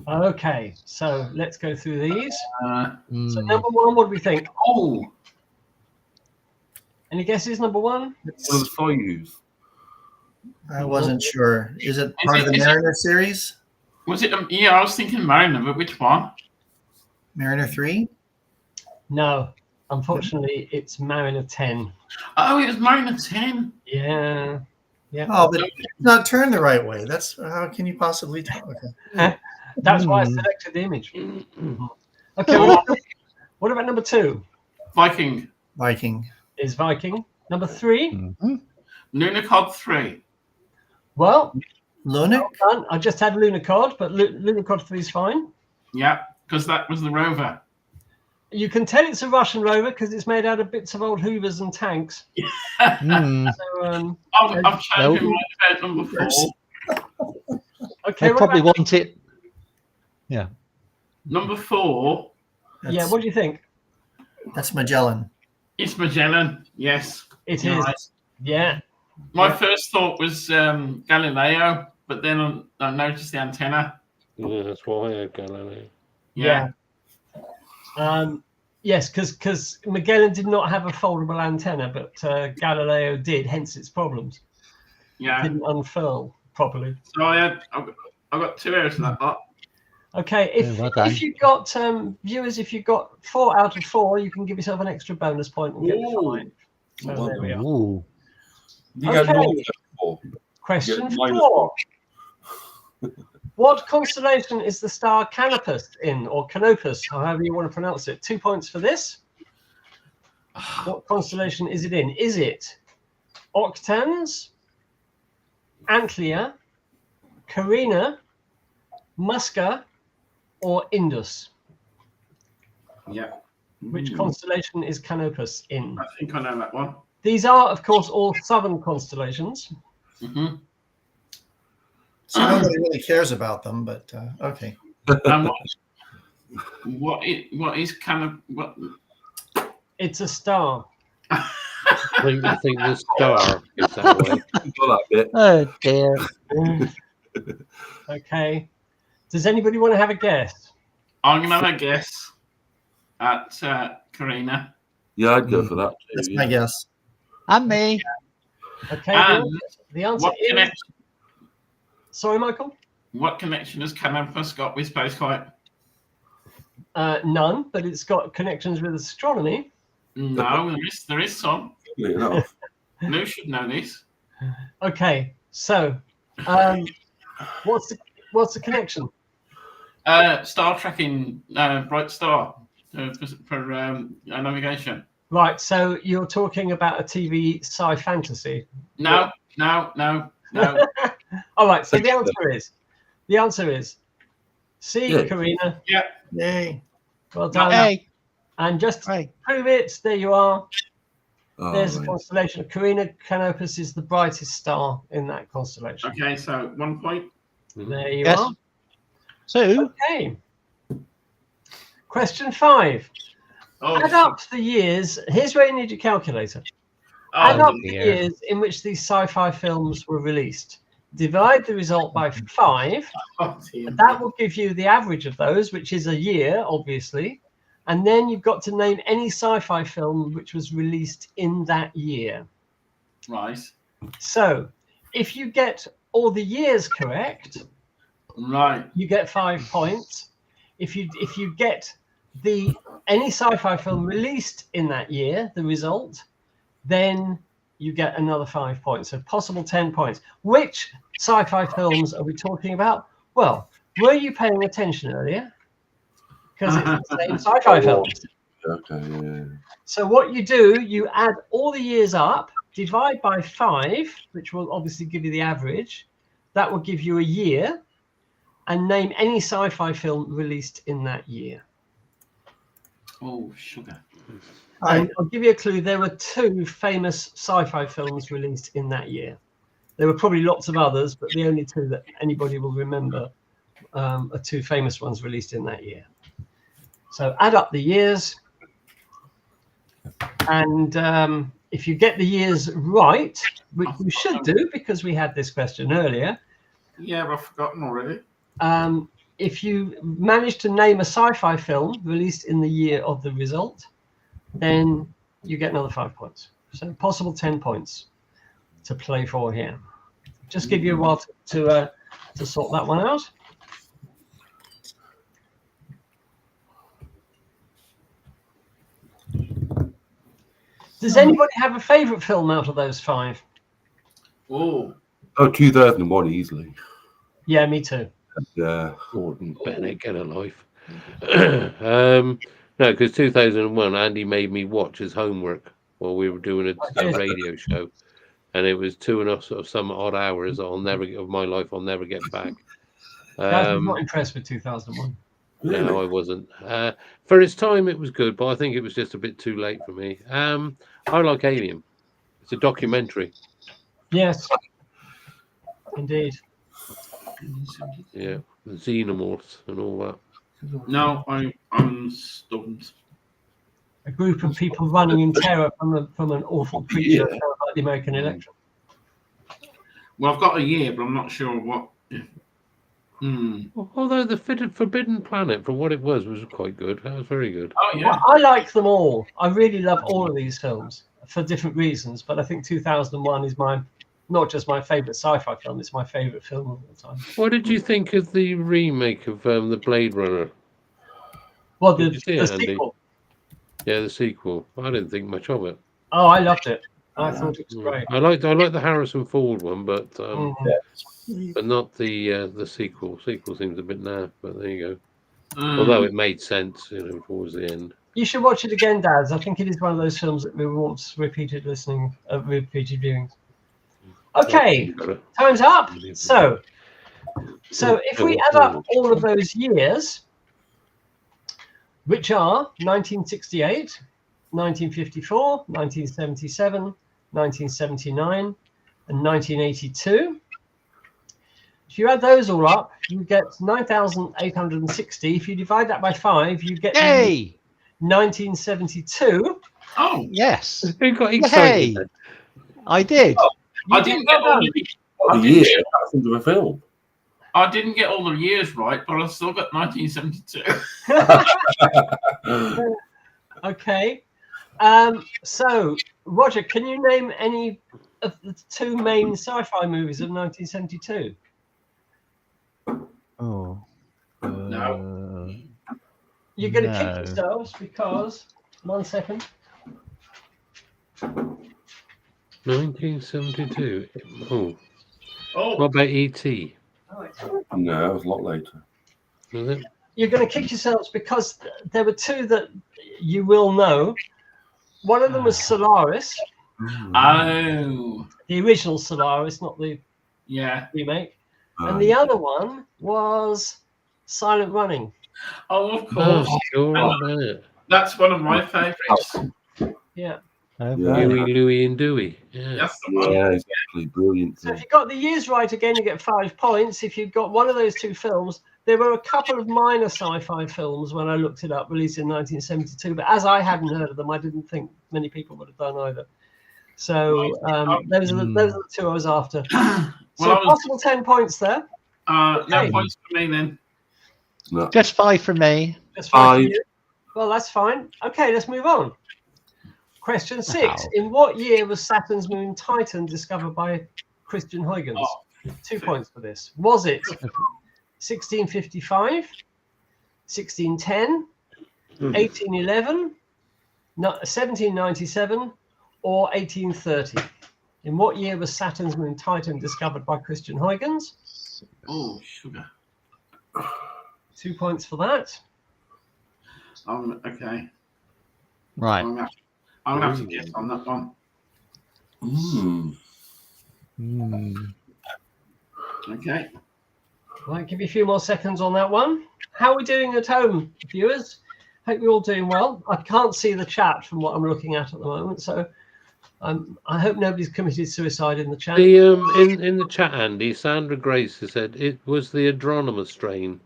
Speaker 1: Okay, so let's go through these. So number 1, what do we think?
Speaker 5: Oh,
Speaker 1: Any guesses? Number 1?
Speaker 4: One of the Soyuz.
Speaker 6: I wasn't sure. Is it part of the Mariner series?
Speaker 5: was it? Yeah, I was thinking Mariner, but which one?
Speaker 6: Mariner 3?
Speaker 1: No, unfortunately, it's Mariner 10.
Speaker 5: Oh, it was Mariner 10.
Speaker 1: Yeah.
Speaker 6: Oh, but it's not turned the right way. That's how can you possibly tell? Okay.
Speaker 1: That's why I selected the image. Okay, what about number 2?
Speaker 5: Viking.
Speaker 1: Is Viking. Number 3?
Speaker 5: Lunicod 3.
Speaker 1: Well,
Speaker 6: Lunik?
Speaker 1: well done. I just had Lunicod, but Lunicod 3 is fine.
Speaker 5: Yeah, because that was the rover.
Speaker 1: You can tell it's a Russian rover because it's made out of bits of old Hoovers and tanks. So,
Speaker 5: I've changed my about number 4.
Speaker 1: Okay,
Speaker 2: they probably want it. Yeah.
Speaker 5: Number 4.
Speaker 1: Yeah, what do you think?
Speaker 6: That's Magellan.
Speaker 5: It's Magellan. Yes,
Speaker 1: It is.
Speaker 5: Right.
Speaker 1: Yeah.
Speaker 5: My first thought was Galileo, but then I noticed the antenna.
Speaker 3: Yeah, that's why I had Galileo.
Speaker 5: Yeah.
Speaker 1: Yes, because Magellan did not have a foldable antenna, but Galileo did, hence its problems.
Speaker 5: Yeah.
Speaker 1: It didn't unfurl properly.
Speaker 5: So I got 2 out of that lot.
Speaker 1: Okay, if you got viewers, if you got 4 out of 4, you can give yourself an extra bonus point and get 5. So there we are.
Speaker 2: Ooh.
Speaker 4: You get
Speaker 1: Okay.
Speaker 4: 4.
Speaker 1: Question
Speaker 4: Yeah,
Speaker 1: 4. What constellation is the star Canopus in, or Canopus, however you want to pronounce it? 2 points for this. What constellation is it in? Is it Octans, Antlia, Carina, Musca, or Indus?
Speaker 5: Yeah.
Speaker 1: Which constellation is Canopus in?
Speaker 5: I think I know that one.
Speaker 1: These are, of course, all southern constellations.
Speaker 6: So nobody really cares about them, but okay.
Speaker 5: And what is kind of what?
Speaker 1: It's a star.
Speaker 3: I think the star is that way.
Speaker 4: Got that bit.
Speaker 2: Oh dear.
Speaker 1: Okay. Does anybody want to have a guess?
Speaker 5: I'm gonna have a guess at Carina.
Speaker 4: Yeah, I'd go for that. Too,
Speaker 6: That's my guess.
Speaker 2: And me.
Speaker 1: Okay.
Speaker 5: And
Speaker 1: the answer
Speaker 5: what
Speaker 1: is.
Speaker 5: connection?
Speaker 1: Sorry, Michael.
Speaker 5: What connection has Canopus got with spaceflight?
Speaker 1: None, but it's got connections with astronomy.
Speaker 5: No, there is some.
Speaker 4: Funnily enough.
Speaker 5: Lou should know this.
Speaker 1: Okay, so what's the connection?
Speaker 5: Star tracking, bright star for navigation.
Speaker 1: Right, so you're talking about a TV sci-fantasy.
Speaker 5: No.
Speaker 1: All right, so the answer is C,
Speaker 4: Yeah.
Speaker 1: Carina.
Speaker 5: Yeah.
Speaker 6: Yay.
Speaker 1: Well done.
Speaker 2: Hey.
Speaker 1: And just to
Speaker 2: Hey.
Speaker 1: prove it, there you are.
Speaker 4: Oh,
Speaker 1: There's the
Speaker 4: right.
Speaker 1: constellation of Carina. Canopus is the brightest star in that constellation.
Speaker 5: Okay, so 1 point.
Speaker 1: There you
Speaker 2: Yes.
Speaker 1: are.
Speaker 2: So,
Speaker 1: Okay. Question 5.
Speaker 5: Oh,
Speaker 1: Add up the years. Here's where you need your calculator. Add up the
Speaker 2: dear.
Speaker 1: years in which these sci-fi films were released. Divide the result by 5.
Speaker 5: oh, dear.
Speaker 1: And that will give you the average of those, which is a year, obviously. and then you've got to name any sci-fi film which was released in that year.
Speaker 5: Right.
Speaker 1: So if you get all the years correct,
Speaker 5: Right.
Speaker 1: you get 5 points. If you get any sci-fi film released in that year, the result, then you get another 5 points. So possible 10 points. Which sci-fi films are we talking about? Well, were you paying attention earlier? Because it's the same sci-fi films.
Speaker 4: Okay, yeah.
Speaker 1: So what you do, you add all the years up, divide by 5, which will obviously give you the average. That will give you a year, and name any sci-fi film released in that year.
Speaker 5: Oh, sugar.
Speaker 1: And I'll give you a clue. There were 2 famous sci-fi films released in that year. There were probably lots of others, but the only 2 that anybody will remember are 2 famous ones released in that year. So add up the years, and if you get the years right, which you should do because we had this question earlier.
Speaker 5: Yeah, I've forgotten already.
Speaker 1: If you manage to name a sci-fi film released in the year of the result, then you get another 5 points. So possible 10 points to play for here. Just give you a while to sort that one out. Does anybody have a favourite film out of those 5?
Speaker 5: Oh,
Speaker 4: 2001 easily.
Speaker 1: Yeah, me too.
Speaker 4: Yeah.
Speaker 3: Gordon Bennett, get a life. No, because 2001, Andy made me watch his homework while we were doing a radio show, and it was 2 or some odd hours of my life I'll never get back.
Speaker 1: I'm not impressed with 2001.
Speaker 4: Really?
Speaker 3: No, I wasn't. For its time, it was good, but I think it was just a bit too late for me. I like Alien. It's a documentary.
Speaker 1: Yes, indeed.
Speaker 3: Yeah, the xenomorphs and all that.
Speaker 5: no, I'm stumped.
Speaker 1: A group of people running in terror from an awful creature,
Speaker 4: Yeah.
Speaker 1: like the American election.
Speaker 5: Well, I've got a year, but I'm not sure what.
Speaker 3: Although the Forbidden Planet, for what it was quite good. That was very good.
Speaker 5: Oh, yeah.
Speaker 1: Well, I like them all. I really love all of these films for different reasons, but I think 2001 is not just my favourite sci-fi film, it's my favourite film of the time.
Speaker 3: What did you think of the remake of the Blade Runner?
Speaker 1: Well,
Speaker 3: Did you see it,
Speaker 1: the
Speaker 3: Andy?
Speaker 1: sequel.
Speaker 3: Yeah, the sequel. I didn't think much of it.
Speaker 1: Oh, I loved it. I thought it was great.
Speaker 3: I liked the Harrison Ford one, but
Speaker 1: Mhm.
Speaker 3: but not the sequel. Sequel seems a bit naff, but there you go. Although it made sense, towards the end.
Speaker 1: You should watch it again, Daz. I think it is one of those films that wants repeated viewings. Okay, time's up. So if we add up all of those years, which are 1968, 1954, 1977, 1979, and 1982. If you add those all up, you get 9,860. If you divide that by 5, you get 1972.
Speaker 5: Oh,
Speaker 2: Yes.
Speaker 3: Who got excited?
Speaker 2: Yay. I did.
Speaker 5: I didn't get all the.
Speaker 4: Oh, yeah, that's into a film.
Speaker 5: I didn't get all the years right, but I still got 1972.
Speaker 1: Okay. So, Roger, can you name any of the 2 main sci-fi movies of 1972?
Speaker 2: Oh.
Speaker 5: No.
Speaker 1: You're going to kick
Speaker 2: No.
Speaker 1: yourselves because, 1 second.
Speaker 3: 1972. Oh,
Speaker 5: Oh,
Speaker 3: what about E.T.?
Speaker 4: No, that was a lot later.
Speaker 3: Was it?
Speaker 1: You're going to kick yourselves because there were 2 that you will know. One of them was Solaris,
Speaker 5: oh,
Speaker 1: the original Solaris, not the
Speaker 5: yeah.
Speaker 1: remake. And the other one was Silent Running.
Speaker 5: Oh, of
Speaker 3: Oh,
Speaker 5: course.
Speaker 3: sure about it.
Speaker 5: That's one of my favourites.
Speaker 1: Yeah.
Speaker 2: Oh,
Speaker 4: Yeah.
Speaker 2: right.
Speaker 3: Huey, Louie, and Dewey. Yeah.
Speaker 5: That's the one.
Speaker 4: Yeah, exactly. Brilliant.
Speaker 1: So if you got the years right again, you get 5 points. If you've got one of those 2 films, there were a couple of minor sci-fi films when I looked it up, released in 1972. But as I hadn't heard of them, I didn't think many people would have done either. So those are the 2 I was after. So possible 10 points there.
Speaker 5: No points for me then.
Speaker 4: No.
Speaker 2: Just 5 from me.
Speaker 1: Just 5 for
Speaker 4: 5.
Speaker 1: you. Well, that's fine. Okay, let's move on. Question 6.
Speaker 2: Wow.
Speaker 1: In what year was Saturn's moon Titan discovered by Christian Huygens?
Speaker 5: Oh,
Speaker 1: 2 points for this. Was it 1655, 1610, 1811, 1797, or 1830? In what year was Saturn's moon Titan discovered by Christian Huygens?
Speaker 5: Oh, sugar.
Speaker 1: 2 points for that.
Speaker 5: Okay.
Speaker 2: Right.
Speaker 5: I'm gonna have to guess on that one. Okay.
Speaker 1: I'll give you a few more seconds on that one. How are we doing at home, viewers? Hope you're all doing well. I can't see the chat from what I'm looking at the moment, so I hope nobody's committed suicide in the chat.
Speaker 3: In the chat, Andy, Sandra Grace has said it was the Andromeda strain.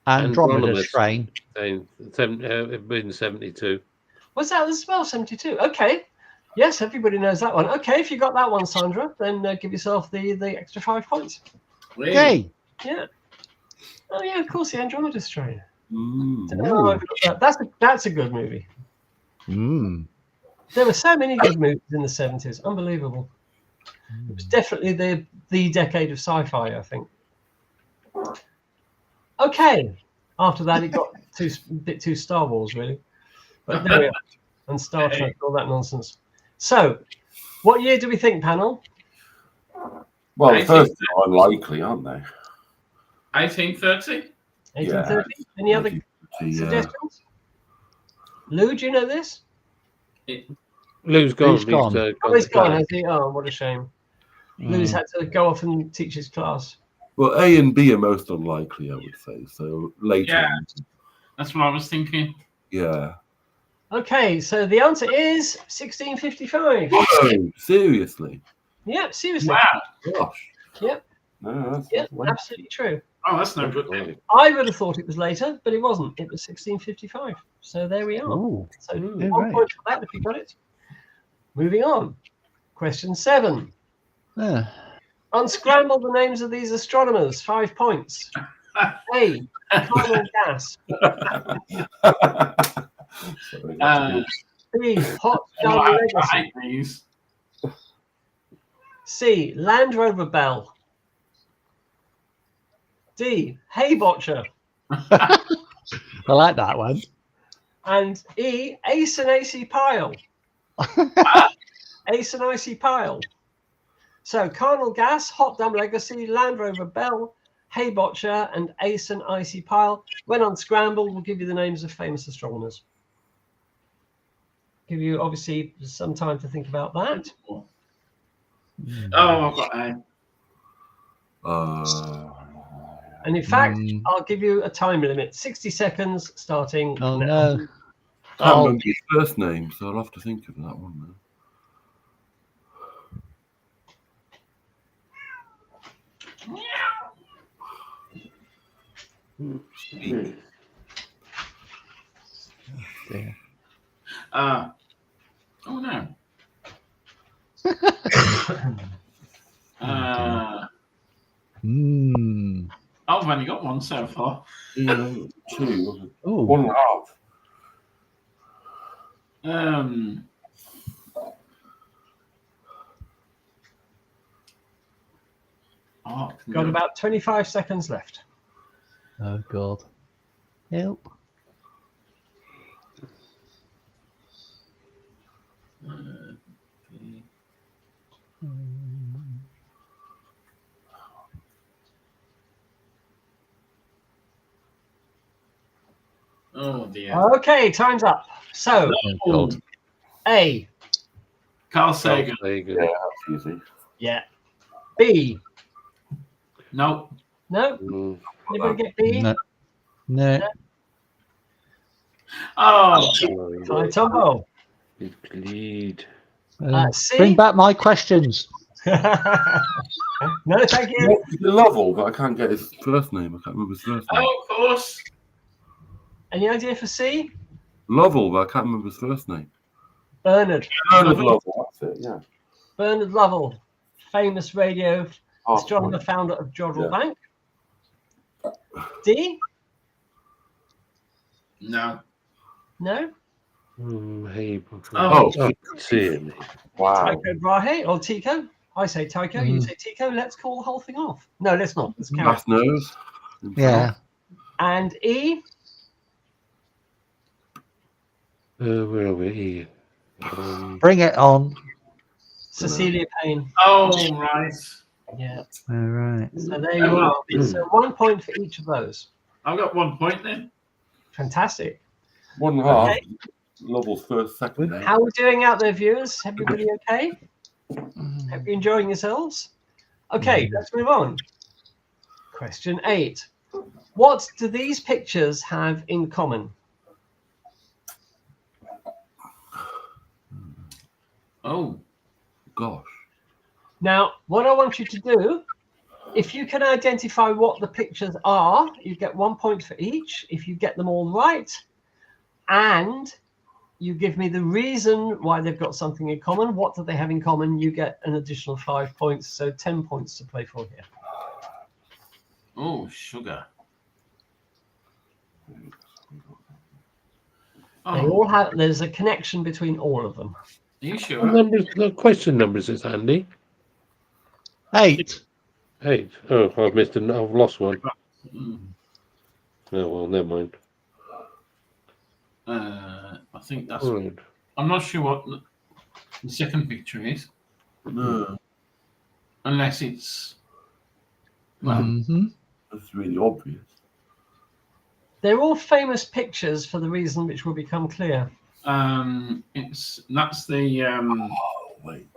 Speaker 2: Andromeda strain.
Speaker 3: In 72.
Speaker 1: Was that as well, 72? Okay. Yes, everybody knows that one. Okay, if you got that one, Sandra, then give yourself the extra 5 points.
Speaker 2: Okay.
Speaker 1: Yeah. Oh yeah, of course, the Andromeda strain.
Speaker 2: Ooh.
Speaker 1: That's a good movie. There were so many good movies in the 70s. Unbelievable. It was definitely the decade of sci-fi, I think. Okay. After that, it got a bit too Star Wars, really. But there we are. And Star Trek, all that nonsense. So, what year do we think, panel?
Speaker 4: Well, the first are unlikely, aren't they?
Speaker 5: 1830?
Speaker 1: 1830? Any other suggestions? Lou, do you know this?
Speaker 3: Lou's gone.
Speaker 2: Lou's gone.
Speaker 1: Oh, he's gone, has he? Oh, what a shame. Lou's had to go off and teach his class.
Speaker 4: Well, A and B are most unlikely, I would say. So later.
Speaker 5: Yeah, that's what I was thinking.
Speaker 4: Yeah.
Speaker 1: Okay, so the answer is 1655.
Speaker 4: Oh, seriously?
Speaker 1: Yeah, seriously.
Speaker 5: Wow.
Speaker 4: Gosh.
Speaker 1: Yep.
Speaker 4: No, that's
Speaker 1: Yep, absolutely true.
Speaker 5: Oh, that's no good then.
Speaker 1: I would have thought it was later, but it wasn't. It was 1655. So there we are.
Speaker 2: Oh.
Speaker 1: So
Speaker 2: Yeah,
Speaker 1: 1
Speaker 2: right.
Speaker 1: point for that if you got it. Moving on. Question 7. Unscramble the names of these astronomers. 5 points. A. Carbon gas. B. Hot Gun
Speaker 5: I
Speaker 1: Legacy.
Speaker 5: hate these.
Speaker 1: C. Land Rover Bell. D. Hay Botcher.
Speaker 2: I like that one.
Speaker 1: And E. Ace and Icy Pile. Ace and Icy Pile. So Carnal Gas, Hot Dam Legacy, Land Rover Bell, Hay Botcher, and Ace and Icy Pile. When unscrambled, we'll give you the names of famous astronomers. Give you obviously some time to think about that.
Speaker 5: Oh, I've got A.
Speaker 1: And in fact, I'll give you a time limit, 60 seconds starting
Speaker 2: Oh
Speaker 1: now.
Speaker 2: no.
Speaker 4: I can't remember his first name, so I'll have to think of that one now.
Speaker 5: Oh no. I've only got one so far.
Speaker 4: Yeah, 2, wasn't it?
Speaker 2: Oh.
Speaker 4: 1.5.
Speaker 1: Got about 25 seconds left.
Speaker 2: Oh God. Help.
Speaker 5: Oh dear.
Speaker 1: Okay, time's up. So,
Speaker 2: Oh, God.
Speaker 1: A.
Speaker 5: Carl Sagan.
Speaker 4: Yeah, that's easy.
Speaker 1: Yeah. B.
Speaker 5: No.
Speaker 1: No? Anybody get B?
Speaker 2: No. No.
Speaker 5: Oh,
Speaker 1: Hi, Tombo.
Speaker 3: Lead.
Speaker 1: C.
Speaker 2: Bring back my questions.
Speaker 1: No, thank you.
Speaker 4: It's Lovell, but I can't get his first name. I can't remember his first name.
Speaker 5: oh, of course.
Speaker 1: Any idea for C?
Speaker 4: Lovell, but I can't remember his first name.
Speaker 1: Bernard.
Speaker 4: Bernard Lovell, that's it, yeah.
Speaker 1: Bernard Lovell, famous radio
Speaker 4: Oh,
Speaker 1: astronomer, founder of Jodrell Bank. D?
Speaker 5: No.
Speaker 1: No?
Speaker 3: Hey.
Speaker 5: Oh.
Speaker 3: Sin.
Speaker 4: Wow.
Speaker 1: Tycho Brahe or Tico? I say Tycho, you say Tico. Let's call the whole thing off. No, let's not. Let's carry on.
Speaker 4: Math knows.
Speaker 2: Yeah.
Speaker 1: And E?
Speaker 3: Where are we?
Speaker 2: Bring it on.
Speaker 1: Cecilia Payne.
Speaker 5: Oh, right.
Speaker 1: Yeah.
Speaker 2: All right.
Speaker 1: So there you are. So 1 point for each of those.
Speaker 5: I've got 1 point then.
Speaker 1: Fantastic.
Speaker 4: 1.5.
Speaker 1: Okay.
Speaker 4: Lovell's first, second.
Speaker 1: How are we doing out there, viewers? Everybody okay? Hope you're enjoying yourselves. Okay, let's move on. Question 8. What do these pictures have in common?
Speaker 5: Oh.
Speaker 4: Gosh.
Speaker 1: Now, what I want you to do, if you can identify what the pictures are, you get 1 point for each. If you get them all right, and you give me the reason why they've got something in common, what do they have in common, you get an additional 5 points. So 10 points to play for here.
Speaker 5: Oh, sugar.
Speaker 1: They
Speaker 5: Oh,
Speaker 1: all have, there's a connection between all of them.
Speaker 5: are you
Speaker 3: What
Speaker 5: sure?
Speaker 3: numbers, the question numbers is Andy.
Speaker 2: 8.
Speaker 3: 8. Oh, I've missed an. I've lost one.
Speaker 5: Mm.
Speaker 3: Oh well, never mind.
Speaker 5: I think that's.
Speaker 3: Right.
Speaker 5: I'm not sure what the second picture is,
Speaker 4: No,
Speaker 5: unless it's. Well,
Speaker 2: Mm-hmm.
Speaker 4: that's really obvious.
Speaker 1: They're all famous pictures for the reason which will become clear.
Speaker 5: that's the
Speaker 4: Oh, wait.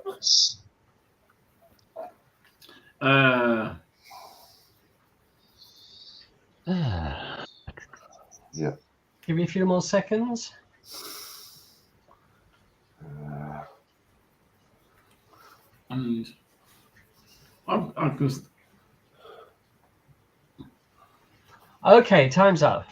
Speaker 4: Yeah.
Speaker 1: Give me a few more seconds.
Speaker 5: and I just
Speaker 1: Okay, time's up.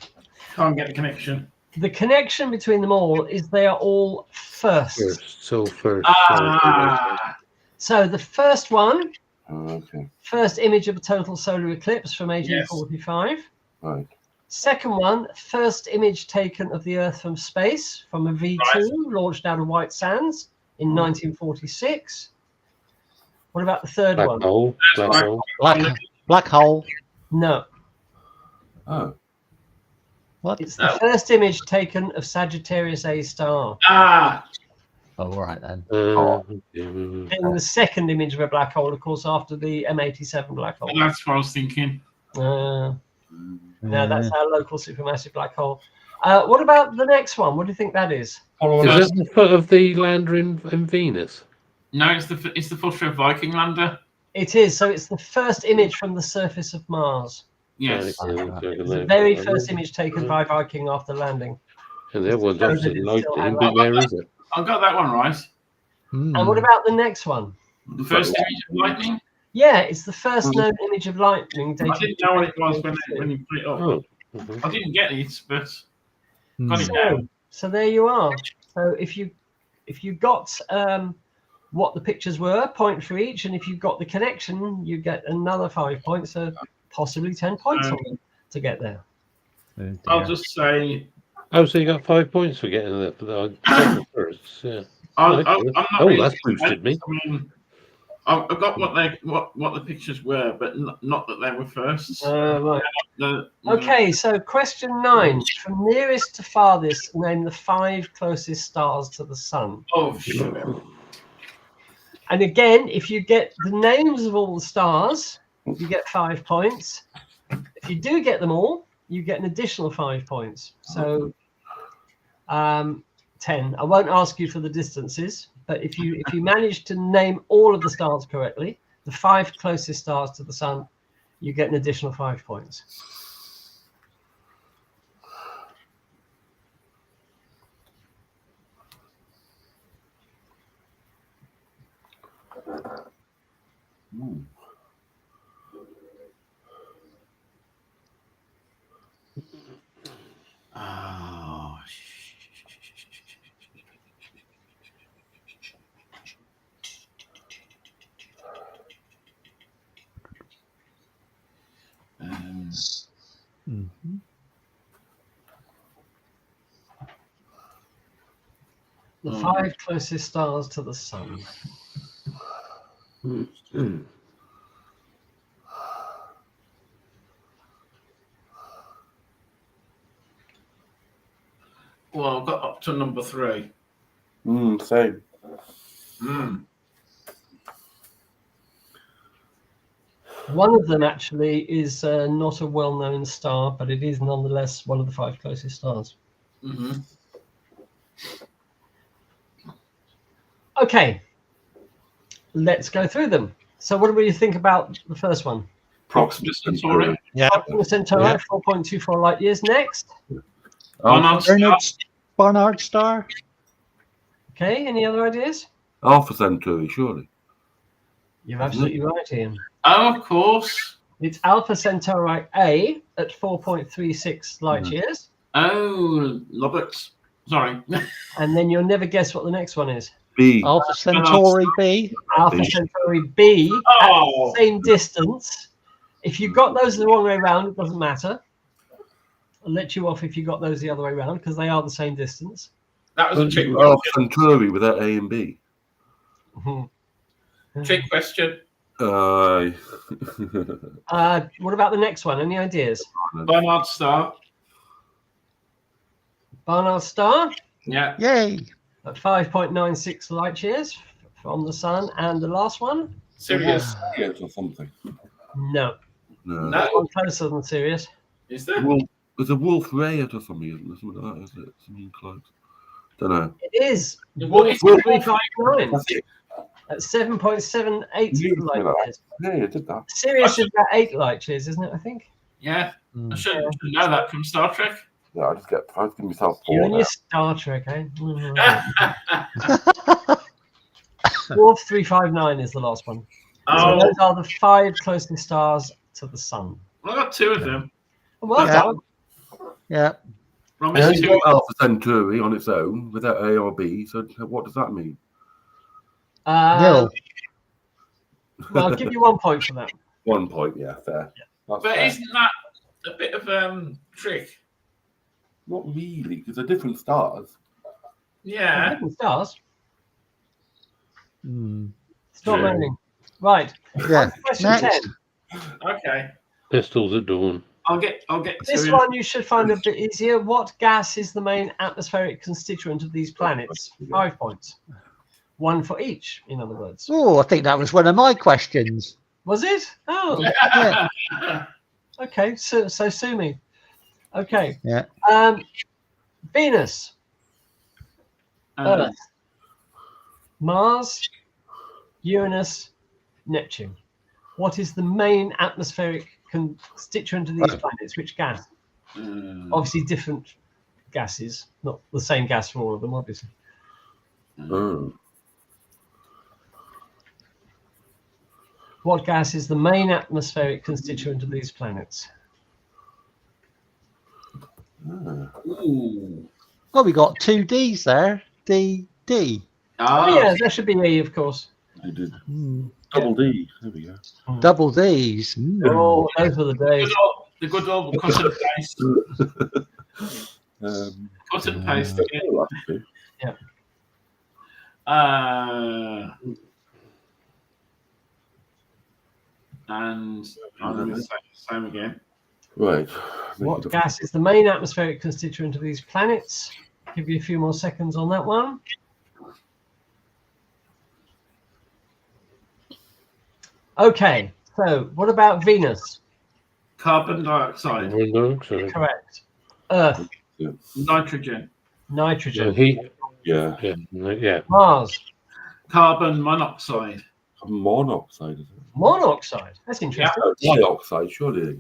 Speaker 5: can't get a connection.
Speaker 1: The connection between them all is they are all first.
Speaker 3: First.
Speaker 5: Ah,
Speaker 1: So the first one,
Speaker 4: Okay.
Speaker 1: first image of a total solar eclipse from 1845.
Speaker 4: Right.
Speaker 1: Second one, first image taken of the Earth from space from a V2 launched out of White Sands in 1946. What about the third
Speaker 3: Black
Speaker 1: one?
Speaker 3: hole. Black
Speaker 5: right.
Speaker 3: hole.
Speaker 2: Black hole.
Speaker 1: No,
Speaker 4: Oh.
Speaker 2: What?
Speaker 1: it's the first image taken of Sagittarius A star.
Speaker 5: Ah,
Speaker 2: Oh, all right then.
Speaker 1: And the second image of a black hole, of course, after the M87 black hole.
Speaker 5: that's what I was thinking.
Speaker 1: No, that's our local supermassive black hole. What about the next one? What do you think that is?
Speaker 4: Follow
Speaker 3: Is
Speaker 4: us.
Speaker 3: that the foot of the lander in Venus?
Speaker 5: No, it's the footer of Viking lander.
Speaker 1: It is. So it's the first image from the surface of Mars.
Speaker 5: Yes.
Speaker 1: It's the very first image taken by Viking after landing.
Speaker 3: And the other one's
Speaker 1: So that
Speaker 3: opposite
Speaker 1: it
Speaker 3: light.
Speaker 1: still had
Speaker 3: But where is it?
Speaker 5: I got that one right.
Speaker 1: And what about the next one?
Speaker 5: The first image of lightning.
Speaker 1: Yeah, it's the first known image of lightning.
Speaker 5: I didn't know what it was when you put it up.
Speaker 3: Oh.
Speaker 5: I didn't get it, but got it down.
Speaker 1: So there you are. So if you got what the pictures were, point for each, and if you got the connection, you get another 5 points, so possibly 10 points on them to get there.
Speaker 5: I'll just say
Speaker 3: Oh, so you got 5 points for getting that for the first. Yeah.
Speaker 5: I'm not really
Speaker 3: that's boosted me.
Speaker 5: I mean, I've got what the pictures were, but not that they were first.
Speaker 1: Right. Okay, so question 9. From nearest to farthest, name the 5 closest stars to the sun.
Speaker 5: Oh, sugar.
Speaker 1: And again, if you get the names of all the stars, you get 5 points. If you do get them all, you get an additional 5 points. So 10. I won't ask you for the distances, but if you manage to name all of the stars correctly, the 5 closest stars to the sun, you get an additional 5 points.
Speaker 5: Oh.
Speaker 1: The 5 closest stars to the sun.
Speaker 5: Well, I've got up to number 3.
Speaker 4: Same.
Speaker 1: One of them actually is not a well-known star, but it is nonetheless one of the 5 closest stars. Okay, let's go through them. So what do you think about the first one?
Speaker 5: Proxima Centauri.
Speaker 2: Yeah.
Speaker 1: Proxima Centauri, 4.24 light years. Next.
Speaker 2: Barnard star.
Speaker 1: Okay, any other ideas?
Speaker 4: Alpha Centauri, surely.
Speaker 1: You're absolutely right, Ian.
Speaker 5: Oh, of course.
Speaker 1: It's Alpha Centauri A at 4.36 light years.
Speaker 5: Oh, Lobert. Sorry.
Speaker 1: And then you'll never guess what the next one is.
Speaker 4: B.
Speaker 2: Alpha Centauri B.
Speaker 1: Alpha Centauri B at
Speaker 5: Oh.
Speaker 1: the same distance. If you got those the wrong way around, it doesn't matter. I'll let you off if you got those the other way around because they are the same distance.
Speaker 5: That was a trick
Speaker 4: Alpha
Speaker 5: question.
Speaker 4: Centauri without A and B.
Speaker 5: Trick question.
Speaker 1: What about the next one? Any ideas?
Speaker 5: Barnard star.
Speaker 1: Barnard star
Speaker 5: Yeah.
Speaker 2: Yay.
Speaker 1: at 5.96 light years from the sun. And the last one?
Speaker 5: Sirius.
Speaker 4: Yes, or something.
Speaker 1: No.
Speaker 4: No.
Speaker 5: No.
Speaker 1: One closer than Sirius.
Speaker 5: Is there?
Speaker 4: Well, there's a Wolf Rayet or something, isn't there? Something like that, is it? Something close. Don't know.
Speaker 1: It is.
Speaker 5: What is
Speaker 1: Wolf
Speaker 5: it?
Speaker 1: 359
Speaker 4: That's it.
Speaker 1: at 7.78
Speaker 4: You
Speaker 1: light
Speaker 4: know that.
Speaker 1: years.
Speaker 4: Yeah, you did that.
Speaker 1: Sirius is about 8 light years, isn't it? I think.
Speaker 5: Yeah. I should know that from Star Trek.
Speaker 4: Yeah, I just give myself
Speaker 1: You
Speaker 4: 4
Speaker 1: and
Speaker 4: now.
Speaker 1: your Star Trek, eh? Wolf 359 is the last one. So
Speaker 5: Oh,
Speaker 1: those are the 5 closest stars to the sun.
Speaker 5: I got 2 of them.
Speaker 1: Well
Speaker 2: Yeah.
Speaker 1: done.
Speaker 2: Yeah.
Speaker 5: From
Speaker 4: It
Speaker 5: this
Speaker 4: only
Speaker 5: 2.
Speaker 4: got Alpha Centauri on its own without A or B, so what does that mean?
Speaker 2: Nil.
Speaker 1: Well, I'll give you 1 point for that.
Speaker 4: 1 point, yeah, fair. That's
Speaker 5: But
Speaker 4: fair.
Speaker 5: isn't that a bit of trick?
Speaker 4: Not really, because they're different stars.
Speaker 5: Yeah.
Speaker 1: Different stars. It's not
Speaker 3: Yeah.
Speaker 1: raining. Right.
Speaker 2: Yeah.
Speaker 1: Question
Speaker 2: Next.
Speaker 1: 10.
Speaker 5: Okay.
Speaker 3: Pistols at dawn.
Speaker 5: I'll get
Speaker 1: This
Speaker 5: to
Speaker 1: one you should find a bit easier. What gas is the main atmospheric constituent of these planets? 5 points. 1 for each, in other words.
Speaker 2: Oh, I think that was one of my questions.
Speaker 1: Was it? Oh,
Speaker 2: Yeah.
Speaker 1: okay. So sue me. Okay.
Speaker 2: Yeah.
Speaker 1: Venus, Earth, Mars, Uranus, Neptune. What is the main atmospheric constituent of these planets? Which gas? Obviously, different gases, not the same gas for all of them, obviously.
Speaker 4: Oh.
Speaker 1: What gas is the main atmospheric constituent of these planets?
Speaker 5: Ooh.
Speaker 2: Well, we got 2 Ds there. D, D.
Speaker 1: Oh, yeah, there should be E, of course.
Speaker 4: You did. Double D. There we go.
Speaker 2: Double Ds.
Speaker 1: Oh, those were the days.
Speaker 5: The good old cut and paste. Cut and paste again.
Speaker 4: Oh, that's good.
Speaker 5: And I'm going to say the same again.
Speaker 4: Right.
Speaker 1: What gas is the main atmospheric constituent of these planets? Give you a few more seconds on that one. Okay, so what about
Speaker 5: Carbon dioxide,
Speaker 1: Correct. Earth,
Speaker 5: nitrogen,
Speaker 1: nitrogen,
Speaker 3: Heat.
Speaker 4: Yeah.
Speaker 3: Yeah.
Speaker 1: Mars,
Speaker 5: carbon monoxide.
Speaker 4: Monoxide, is it?
Speaker 1: monoxide. That's interesting.
Speaker 4: Dioxide, surely.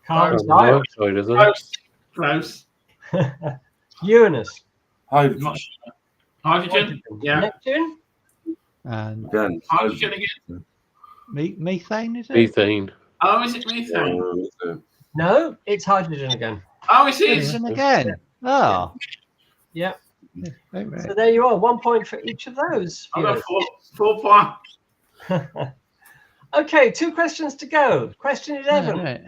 Speaker 1: Carbon
Speaker 3: Carbon
Speaker 1: dioxide.
Speaker 3: dioxide, isn't it?
Speaker 5: Close.
Speaker 1: Uranus,
Speaker 4: Hydrogen.
Speaker 5: Not sure. Hydrogen. Yeah.
Speaker 1: Neptune,
Speaker 2: And
Speaker 4: Again.
Speaker 5: Hydrogen again.
Speaker 2: methane, is it?
Speaker 3: Methane.
Speaker 5: Oh, is it methane?
Speaker 1: no, it's hydrogen again.
Speaker 5: Oh, it is.
Speaker 2: Methane again. Oh.
Speaker 1: Yeah.
Speaker 2: Right.
Speaker 1: So there you are, 1 point for each of those.
Speaker 5: I got
Speaker 1: viewers.
Speaker 5: 4 points.
Speaker 1: Okay, 2 questions to go. Question 11.
Speaker 2: Right.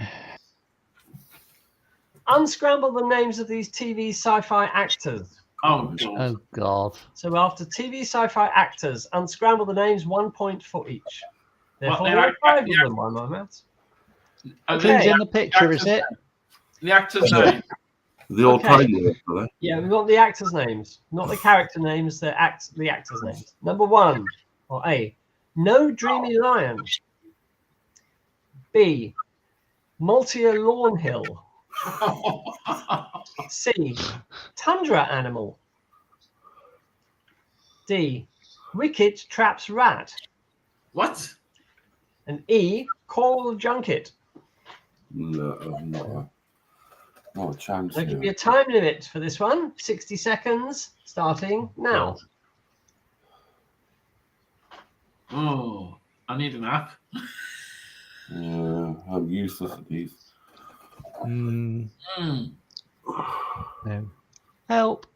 Speaker 1: Unscramble the names of these TV sci-fi actors.
Speaker 5: Oh, God.
Speaker 2: Oh God.
Speaker 1: So after TV sci-fi actors, unscramble the names, 1 point for each. Therefore,
Speaker 5: Well,
Speaker 1: there are 5
Speaker 5: yeah.
Speaker 1: of them by my maths.
Speaker 2: Who's
Speaker 1: Okay.
Speaker 2: in the picture? Is it?
Speaker 5: The actor's name.
Speaker 4: The old
Speaker 1: Okay.
Speaker 4: tiger, are they?
Speaker 1: Yeah, we want the actors' names, not the character names. The actors' names. Number 1, or A, No Dreamy Lion. B, Maltia Lawnhill. C, Tundra Animal. D, Wicked Traps Rat.
Speaker 5: What?
Speaker 1: And E, Coral Junket.
Speaker 4: No. Not a chance.
Speaker 1: There could be
Speaker 4: Here.
Speaker 1: a time limit for this one. 60 seconds, starting now.
Speaker 5: Oh, I need an app.
Speaker 4: Yeah, I'm useless at these.
Speaker 2: Hmm.
Speaker 5: Mm.
Speaker 2: No. Help.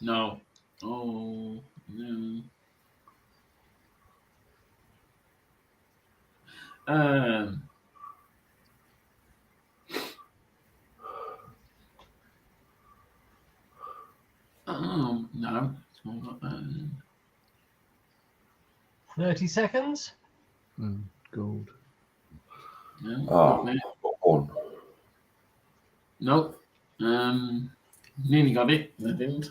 Speaker 5: No. Oh, no. Oh, no.
Speaker 1: 30 seconds.
Speaker 2: Gold.
Speaker 5: No,
Speaker 4: Oh,
Speaker 5: not me.
Speaker 4: got one.
Speaker 5: Nope. Nearly got it. I didn't.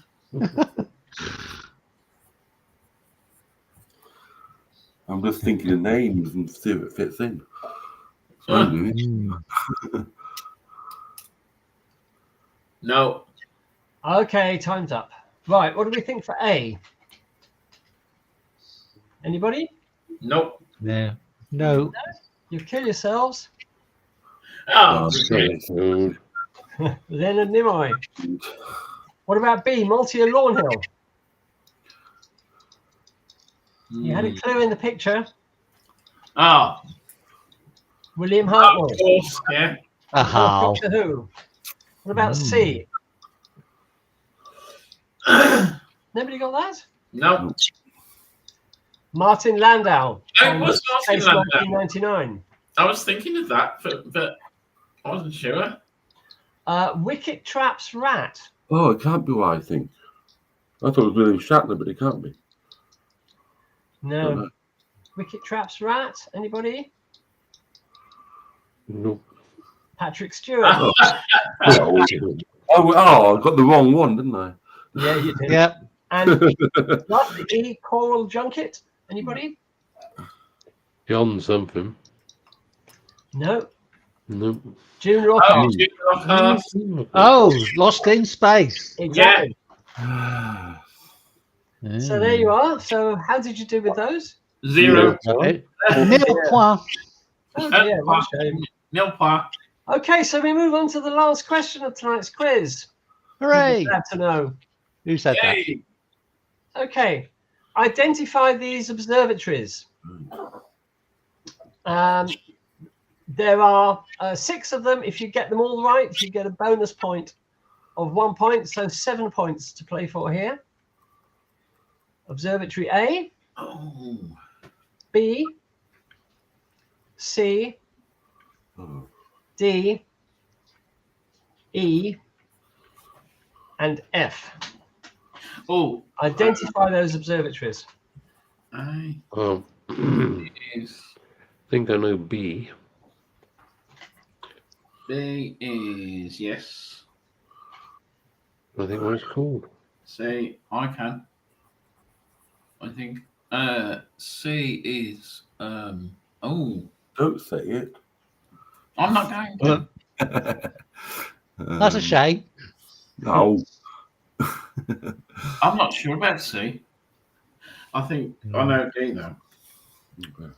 Speaker 4: I'm just thinking of names and see if it fits in. That's what I'm doing.
Speaker 5: No.
Speaker 1: Okay, time's up. Right, what do we think for A? Anybody?
Speaker 5: Nope.
Speaker 2: No. No.
Speaker 1: You kill yourselves.
Speaker 5: Oh,
Speaker 3: Okay, so
Speaker 1: Then and Nimoy. What about B, Maltia Lawnhill? You had a clue in the picture.
Speaker 5: Oh,
Speaker 1: William
Speaker 5: of
Speaker 1: Hartnell.
Speaker 5: course. Yeah.
Speaker 2: Aha.
Speaker 1: Doctor Who. What about C? Nobody got that?
Speaker 5: No.
Speaker 1: Martin Landau.
Speaker 5: It was Martin
Speaker 1: Space
Speaker 5: Landau.
Speaker 1: 1999.
Speaker 5: I was thinking of that, but I wasn't sure.
Speaker 1: Wicket Traps Rat.
Speaker 4: Oh, it can't be what I think. I thought it was William Shatner, but it can't be.
Speaker 1: No. Wicket Traps Rat. Anybody?
Speaker 3: nope.
Speaker 1: Patrick Stewart.
Speaker 4: Oh, I got the wrong one, didn't I?
Speaker 1: Yeah, you did.
Speaker 2: Yep.
Speaker 1: And lastly, E, Coral Junket. Anybody?
Speaker 3: John something.
Speaker 1: No.
Speaker 3: Nope.
Speaker 1: June
Speaker 5: Oh,
Speaker 1: Lockhart.
Speaker 5: June Lockhart.
Speaker 2: Oh, Lost in Space.
Speaker 1: Exactly.
Speaker 2: Hmm.
Speaker 1: So there you are. So how did you do with those?
Speaker 5: 0.
Speaker 2: Nil point.
Speaker 1: Oh dear, what a shame.
Speaker 5: Nil point.
Speaker 1: Okay, so we move on to the last question of tonight's quiz.
Speaker 2: Hooray.
Speaker 1: Glad to know.
Speaker 2: Who said that?
Speaker 5: Yay.
Speaker 1: Okay, identify these observatories. There are 6 of them. If you get them all right, you get a bonus point of 1 point. So 7 points to play for here. Observatory A,
Speaker 5: Oh.
Speaker 1: B, C,
Speaker 4: Oh.
Speaker 1: D, E, and F.
Speaker 5: Oh.
Speaker 1: Identify those observatories.
Speaker 5: I
Speaker 3: I
Speaker 5: is
Speaker 3: think I know B.
Speaker 5: B is yes.
Speaker 3: I think what it's called.
Speaker 5: Say I can. I think C is oh,
Speaker 4: Don't say it.
Speaker 5: I'm not going to.
Speaker 2: That's a shame.
Speaker 4: No.
Speaker 5: I'm not sure about C. I think I know D though.
Speaker 4: Okay.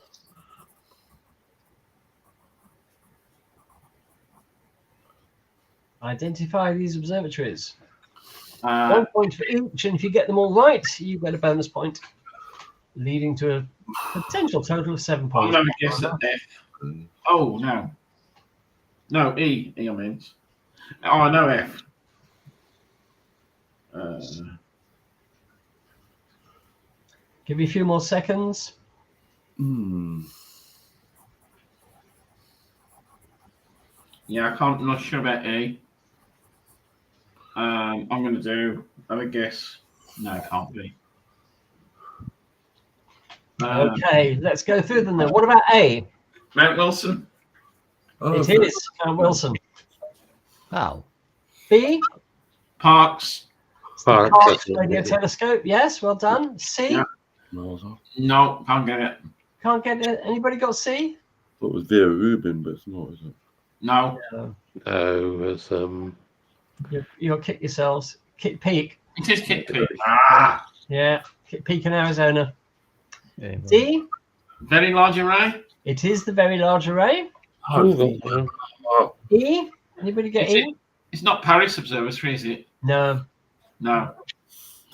Speaker 1: Identify these observatories. 1
Speaker 5: Uh,
Speaker 1: point for each, and if you get them all right, you get a bonus point, leading to a potential total of 7
Speaker 5: I'm
Speaker 1: points.
Speaker 5: going to guess at F. Oh no. No, E. E I mean. Oh, I know F.
Speaker 1: Give you a few more seconds.
Speaker 5: Yeah, I can't. I'm not sure about A. I'm going to do, have a guess. No, it can't be.
Speaker 1: Okay, let's go through them then. What about A?
Speaker 5: Mount Wilson.
Speaker 4: Oh,
Speaker 1: It is Mount Wilson.
Speaker 2: Oh.
Speaker 1: B?
Speaker 5: Parks.
Speaker 3: Park,
Speaker 1: Parkes
Speaker 3: that's it.
Speaker 1: Radio Telescope. Yes, well done. C?
Speaker 5: Yeah.
Speaker 4: miles off.
Speaker 5: No, can't get it.
Speaker 1: Can't get it. Anybody got C?
Speaker 4: Thought it was Vera Rubin, but it's not, is it?
Speaker 5: No.
Speaker 1: No.
Speaker 3: Oh, it's
Speaker 1: You'll kick yourselves. Kick Peak.
Speaker 5: It is Kit Peak. Ah.
Speaker 1: Yeah, Kick Peak in Arizona.
Speaker 2: Yeah,
Speaker 1: D?
Speaker 5: Very large array.
Speaker 1: It is the Very Large Array.
Speaker 4: Oh,
Speaker 1: E? Anybody get
Speaker 5: Is
Speaker 1: E?
Speaker 5: It's not Paris Observatory, is it?
Speaker 1: No.
Speaker 5: No.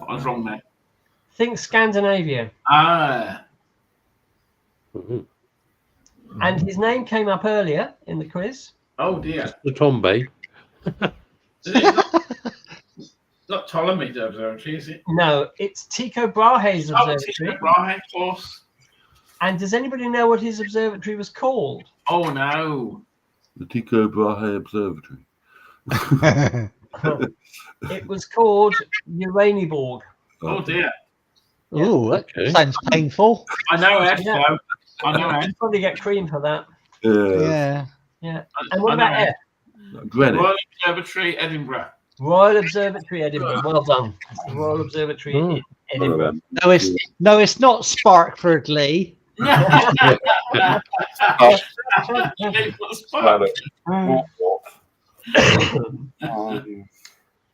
Speaker 5: I was wrong there.
Speaker 1: Think Scandinavia.
Speaker 5: Ah.
Speaker 3: Mhm.
Speaker 1: And his name came up earlier in the quiz.
Speaker 5: Oh, dear.
Speaker 3: the Tombe.
Speaker 5: Is it not Ptolemy's Observatory, is it?
Speaker 1: No, it's Tycho Brahe's
Speaker 5: Oh,
Speaker 1: observatory.
Speaker 5: right, of course.
Speaker 1: And does anybody know what his observatory was called?
Speaker 5: Oh, no.
Speaker 4: the Tycho Brahe Observatory.
Speaker 1: It was called Uraniborg.
Speaker 5: Oh, dear.
Speaker 2: Ooh, that
Speaker 3: Okay.
Speaker 2: sounds painful.
Speaker 5: I know F,
Speaker 1: Yeah.
Speaker 5: though. I know F.
Speaker 1: You'd probably get cream for that.
Speaker 4: Yeah.
Speaker 2: Yeah.
Speaker 1: And what
Speaker 5: I know
Speaker 1: about
Speaker 5: F.
Speaker 1: F?
Speaker 4: Greenwich.
Speaker 5: Royal Observatory, Edinburgh.
Speaker 1: Royal Observatory, Edinburgh. Well done. It's the Royal Observatory in
Speaker 4: One of
Speaker 1: Edinburgh.
Speaker 4: them.
Speaker 2: No, it's not Sparkford Lee.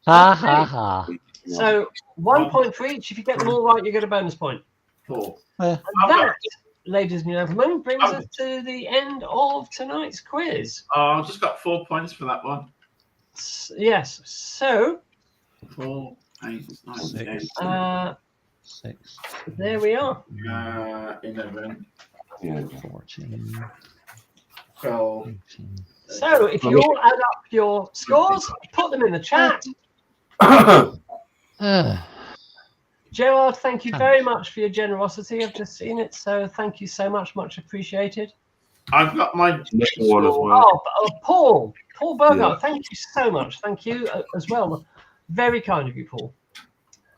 Speaker 2: Ha ha ha.
Speaker 1: So 1 point for each. If you get them all right, you get a bonus point.
Speaker 5: Four.
Speaker 1: And that, ladies and gentlemen, brings us to the end of tonight's quiz.
Speaker 5: Oh, I've just got 4 points for that one.
Speaker 1: Yes. So
Speaker 5: 4, 8, 9,
Speaker 2: 6.
Speaker 5: 10,
Speaker 2: 6,
Speaker 1: there we are.
Speaker 5: 11,
Speaker 4: Yeah.
Speaker 2: 14,
Speaker 5: 12.
Speaker 2: 18.
Speaker 1: So if you all add up your scores, put them in the chat. Gerard, thank you very much for your generosity. I've just seen it, so thank you so much. Much appreciated.
Speaker 5: I've got my
Speaker 4: One as well.
Speaker 1: Paul Bogart,
Speaker 4: Yeah.
Speaker 1: thank you so much. Thank you as well. Very kind of you, Paul.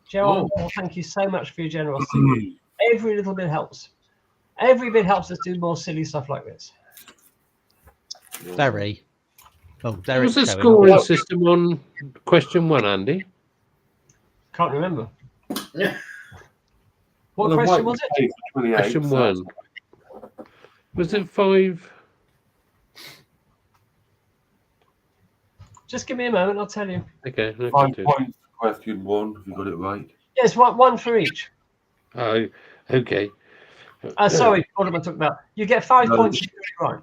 Speaker 1: Gerard, Paul, thank you so much for your generosity. Every little bit helps. Every bit helps us do more silly stuff like this.
Speaker 2: Very. Oh,
Speaker 3: What
Speaker 2: Derek's
Speaker 3: was the
Speaker 2: going
Speaker 3: scoring
Speaker 2: on.
Speaker 3: system on question 1, Andy?
Speaker 1: Can't remember.
Speaker 5: Yeah.
Speaker 1: What question was it?
Speaker 3: Question 1. Was it 5?
Speaker 1: Just give me a moment, I'll tell you.
Speaker 3: Okay. no,
Speaker 4: 5
Speaker 3: continue.
Speaker 4: points for question 1, if you got it right.
Speaker 1: Yes, one for each.
Speaker 3: Oh, okay.
Speaker 1: Sorry, what am I talking about? You get 5
Speaker 4: No.
Speaker 1: points if you get it right.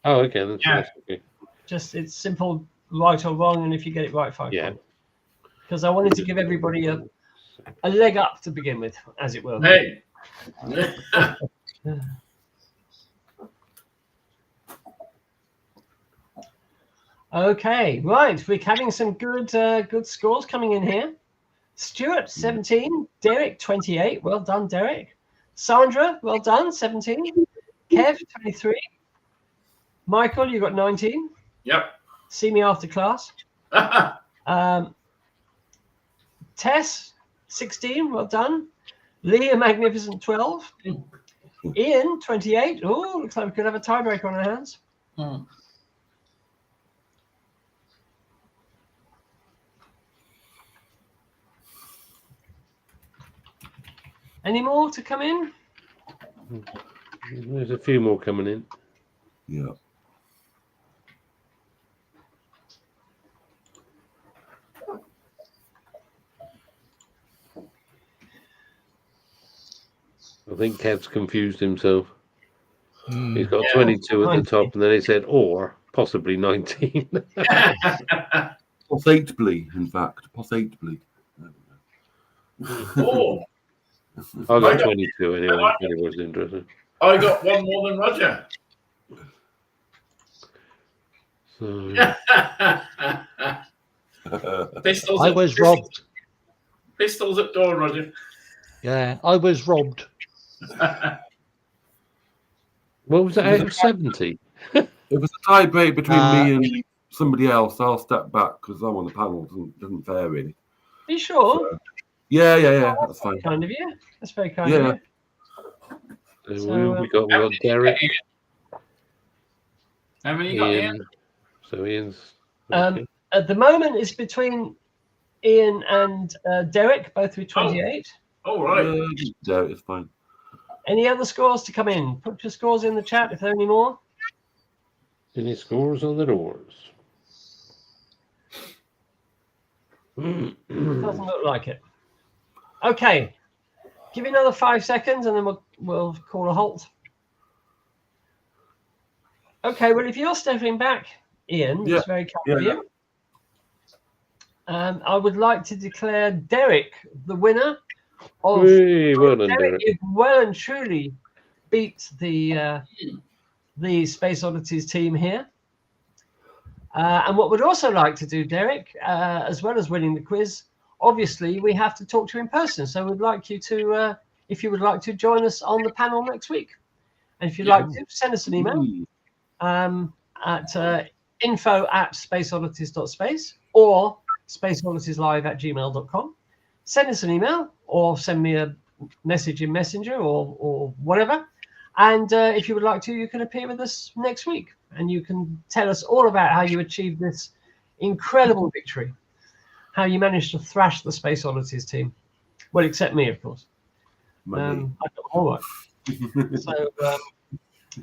Speaker 3: Oh, okay. That's
Speaker 5: Yeah.
Speaker 3: nice. Okay.
Speaker 1: Just it's simple, right or wrong, and if you get it right, 5
Speaker 3: Yeah.
Speaker 1: points. Because I wanted to give everybody a leg up to begin with, as it were.
Speaker 5: Hey.
Speaker 1: Okay, right. We're having some good scores coming in here. Stuart, 17. Derek, 28. Well done, Derek. Sandra, well done, 17. Kev, 23. Michael, you got 19.
Speaker 5: Yep.
Speaker 1: See me after class. Tess, 16. Well done. Lee, a magnificent 12. Ian, 28. Oh, looks like we could have a tiebreaker on our hands. Any more to come in?
Speaker 3: There's a few more coming in.
Speaker 4: Yeah.
Speaker 3: I think Kev's confused himself.
Speaker 2: Hmm.
Speaker 3: He's got
Speaker 5: Yeah.
Speaker 3: 22 at the
Speaker 1: 19.
Speaker 3: top, and then he said, or possibly 19.
Speaker 4: Possibly, in fact. Possibly.
Speaker 5: Oh,
Speaker 3: I got 22 anyway. If anyone's interested.
Speaker 5: I got one more than Roger.
Speaker 3: So,
Speaker 5: Pistols.
Speaker 2: I
Speaker 5: at-
Speaker 2: was robbed.
Speaker 5: Pistols at door, Roger.
Speaker 2: Yeah, I was robbed.
Speaker 3: what was it out of 70?
Speaker 4: It was a tie break between me and somebody else, I'll step back because I'm on the panel. Doesn't fair really.
Speaker 1: Are you sure?
Speaker 4: So, yeah. That's fine.
Speaker 1: Kind of you. That's very kind of you. So,
Speaker 3: we got Derek,
Speaker 5: How many you got, Ian?
Speaker 3: So Ian's.
Speaker 1: At the moment, it's between Ian and Derek, both with 28.
Speaker 5: All right.
Speaker 4: Yeah, it's fine.
Speaker 1: Any other scores to come in? Put your scores in the chat if there are any more.
Speaker 3: Any scores on the doors?
Speaker 1: Doesn't look like it. Okay. Give me another 5 seconds and then we'll call a halt. Okay, well, if you're stepping back, Ian, it's very kind of you. I would like to declare Derek the winner of
Speaker 3: well done, Derek.
Speaker 1: You've well and truly beat the Space Oddities team here. And what we'd also like to do, Derek, as well as winning the quiz, obviously we have to talk to you in person. So we'd like you to, if you would like to, join us on the panel next week. And if you'd like to, send us an email at info@spaceoddities.space or spaceodditieslive@gmail.com. Send us an email or send me a message in Messenger or whatever. And if you would like to, you can appear with us next week. And you can tell us all about how you achieved this incredible victory, how you managed to thrash the Space Oddities team. Well, except me, of course. I got all right.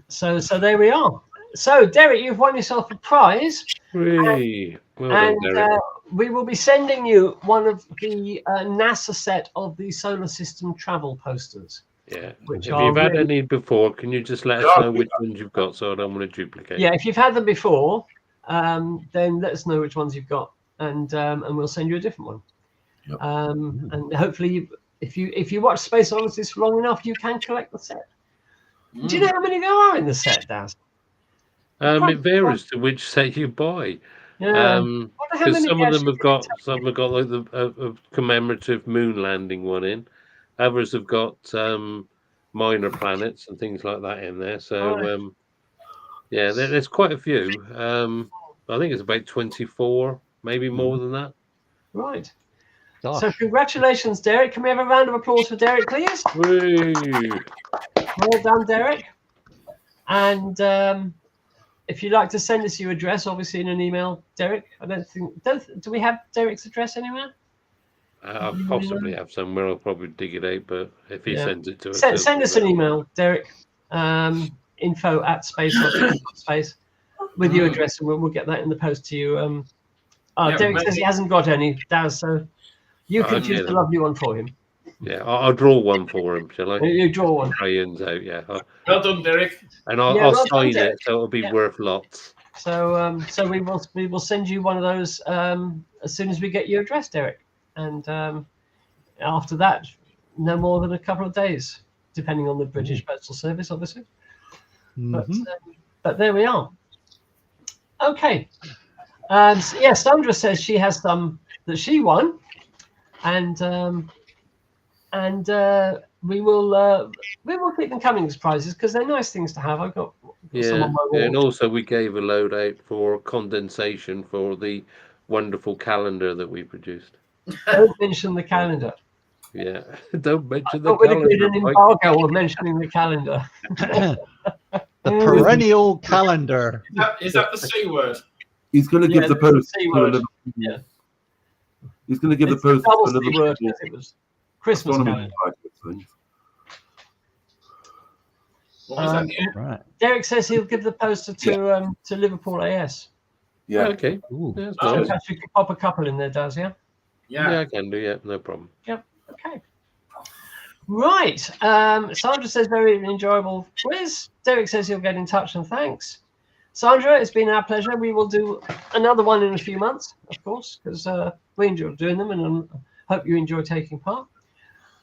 Speaker 1: So there we are. So, Derek, you've won yourself a prize.
Speaker 3: Well done, Derek.
Speaker 1: We will be sending you one of the NASA set of the solar system travel posters.
Speaker 3: Yeah. If you've had any before, can you just let us know which ones you've got so I don't want to duplicate?
Speaker 1: Yeah, if you've had them before, then let us know which ones you've got, and we'll send you a different one.
Speaker 4: Yep.
Speaker 1: And hopefully, if you watch Space Oddities for long enough, you can collect the set. Do you know how many there are in the set, Daz?
Speaker 3: It varies to which set you buy.
Speaker 1: Yeah.
Speaker 3: Because some of them have got like the commemorative moon landing one in. Others have got minor planets and things like that in there. So there's quite a few. I think it's about 24, maybe more than that.
Speaker 1: Right.
Speaker 2: Gosh.
Speaker 1: So congratulations, Derek. Can we have a round of applause for Derek, please?
Speaker 3: Woo.
Speaker 1: Well done, Derek. And if you'd like to send us your address, obviously in an email, Derek. Do we have Derek's address anywhere?
Speaker 3: I possibly have somewhere. I'll probably dig it out, but if he sends it to us,
Speaker 1: send us an email, Derek. info@space with your address, and we'll get that in the post to you. Derek says he hasn't got any, Daz, so you can choose the lovely one for him.
Speaker 3: Yeah, I'll draw one for him, shall I?
Speaker 1: You draw one.
Speaker 3: Crayons out, yeah.
Speaker 5: Well done, Derek.
Speaker 3: And I'll sign it, so it'll be worth lots.
Speaker 1: So we will send you one of those as soon as we get your address, Derek. And after that, no more than a couple of days, depending on the British Postal Service, obviously. But there we are. Okay. Sandra says she has some that she won, and we will keep them coming as prizes because they're nice things to have. I've got some on my wall.
Speaker 3: And also we gave a load out for condensation for the wonderful calendar that we produced.
Speaker 1: Don't mention the calendar.
Speaker 3: Yeah, don't mention the
Speaker 1: calendar. We'd agreed an embargo of mentioning the calendar.
Speaker 2: The perennial calendar.
Speaker 5: Is that the C word?
Speaker 4: He's going to give the post.
Speaker 1: Yeah.
Speaker 4: He's going to give the post to Liverpool.
Speaker 1: It was Christmas calendar.
Speaker 2: Right.
Speaker 1: Derek says he'll give the poster to Liverpool AS.
Speaker 4: Yeah.
Speaker 3: Okay.
Speaker 1: So perhaps you could pop a couple in there, Daz, yeah?
Speaker 3: Yeah, I can do. Yeah, no problem.
Speaker 1: Yep. Okay. Right. Sandra says very enjoyable quiz. Derek says he'll get in touch and thanks. Sandra, it's been our pleasure. We will do another one in a few months, of course, because we enjoy doing them and I hope you enjoy taking part.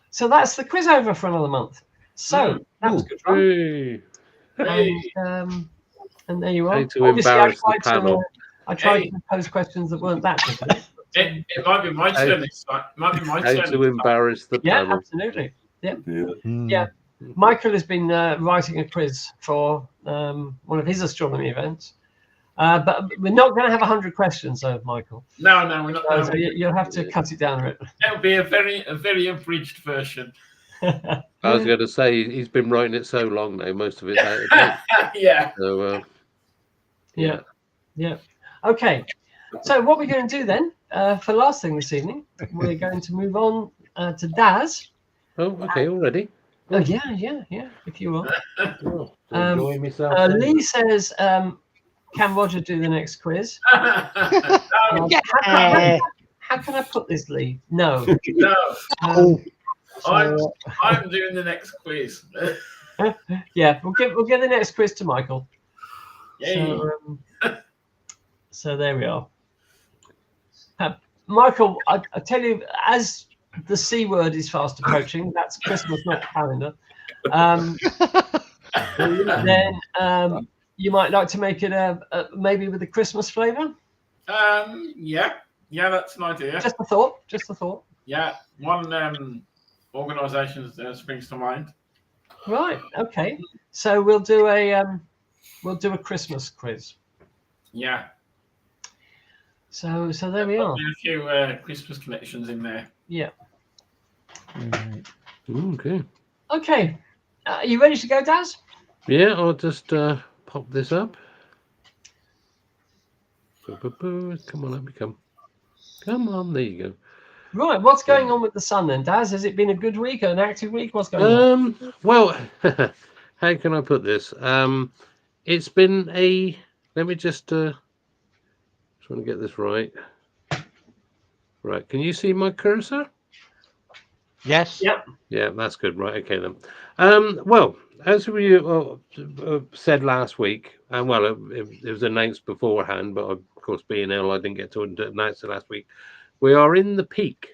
Speaker 1: So that's the quiz over for another month. So that was good fun. And there you are.
Speaker 3: Obviously,
Speaker 1: I tried to pose questions that weren't that difficult.
Speaker 5: It might be my turn this time. It might be my turn.
Speaker 3: How to embarrass the panel.
Speaker 1: Yeah, absolutely. Yeah. Michael has been writing a quiz for one of his astronomy events. But we're not going to have 100 questions, though, Michael.
Speaker 5: No, we're not.
Speaker 1: So you'll have to cut it down a bit.
Speaker 5: It'll be a very abridged version.
Speaker 3: I was going to say he's been writing it so long now, most of it's out of date.
Speaker 5: Yeah.
Speaker 3: So,
Speaker 1: Yeah. Okay. So what we're going to do then, for last thing this evening, we're going to move on to Daz.
Speaker 3: Oh, okay, already.
Speaker 1: Oh, yeah. If you will.
Speaker 3: Oh, enjoying myself.
Speaker 1: Lee says, "Can Roger do the next quiz?"
Speaker 5: No,
Speaker 1: How can I put this, Lee? No.
Speaker 5: no. I'm doing the next quiz.
Speaker 1: Yeah, we'll give the next quiz to Michael.
Speaker 5: Yay.
Speaker 1: So there we are. Michael, I tell you, as the C word is fast approaching, that's Christmas, not calendar. Then you might like to make it maybe with a Christmas flavour.
Speaker 5: Yeah, that's an idea.
Speaker 1: Just a thought.
Speaker 5: Yeah, one organisation springs to mind.
Speaker 1: Right. Okay. So we'll do a Christmas quiz.
Speaker 5: Yeah.
Speaker 1: So there we are.
Speaker 5: A few Christmas connections in there.
Speaker 1: Yeah.
Speaker 3: Okay.
Speaker 1: Okay. Are you ready to go, Daz?
Speaker 3: Yeah, I'll just pop this up. Come on, let me come. Come on, there you go.
Speaker 1: Right. What's going on with the sun then, Daz? Has it been a good week, an active week? What's going on?
Speaker 3: Well, how can I put this? It's been a. Let me just trying to get this right. Right. Can you see my cursor?
Speaker 2: Yes.
Speaker 1: Yep.
Speaker 3: Yeah, that's good. Right. Okay then. Well, as we said last week, and well, it was announced beforehand, but of course, being ill, I didn't get to announce it last week. We are in the peak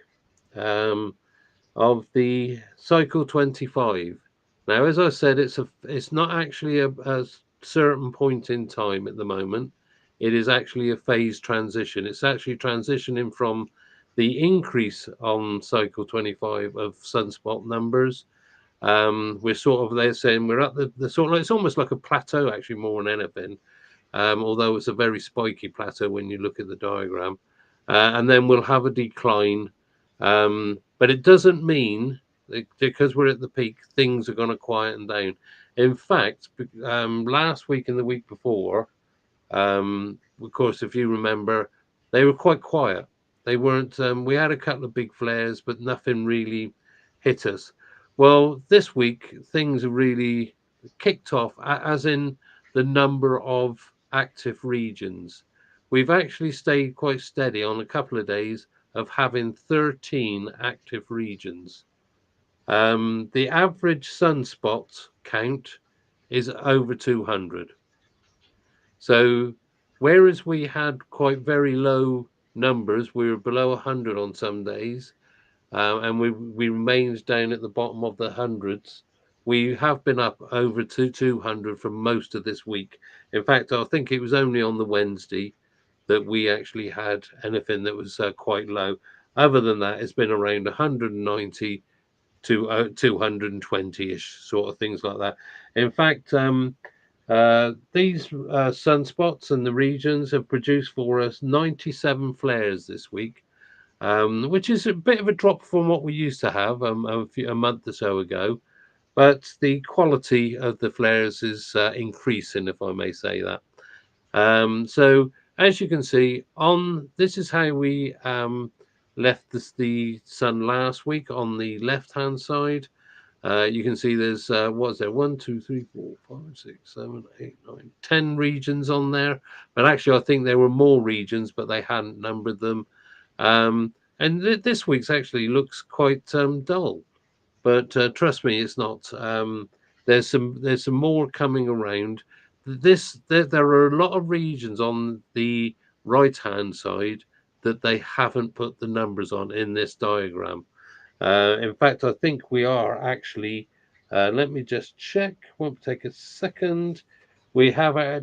Speaker 3: of the cycle 25. Now, as I said, it's not actually a certain point in time at the moment. It is actually a phase transition. It's actually transitioning from the increase on cycle 25 of sunspot numbers. We're sort of, they're saying we're at the sort of, it's almost like a plateau actually more than anything. Although it's a very spiky plateau when you look at the diagram. And then we'll have a decline. But it doesn't mean that because we're at the peak, things are going to quieten down. In fact, last week and the week before, of course, if you remember, they were quite quiet. They weren't, we had a couple of big flares, but nothing really hit us. Well, this week, things have really kicked off, as in the number of active regions. We've actually stayed quite steady on a couple of days of having 13 active regions. The average sunspot count is over 200. So whereas we had quite very low numbers, we were below 100 on some days, and we remained down at the bottom of the hundreds. We have been up over to 200 for most of this week. In fact, I think it was only on the Wednesday that we actually had anything that was quite low. Other than that, it's been around 190 to 220-ish, sort of things like that. In fact, these sunspots and the regions have produced for us 97 flares this week, which is a bit of a drop from what we used to have a month or so ago. But the quality of the flares is increasing, if I may say that. So as you can see, this is how we left the sun last week on the left-hand side. You can see there's what's there 1, 2, 3, 4, 5, 6, 7, 8, 9, 10 regions on there. But actually, I think there were more regions, but they hadn't numbered them. And this week's actually looks quite dull. But trust me, it's not. There's some more coming around. There are a lot of regions on the right-hand side that they haven't put the numbers on in this diagram. In fact, I think we are actually. Let me just check. Won't take a second. We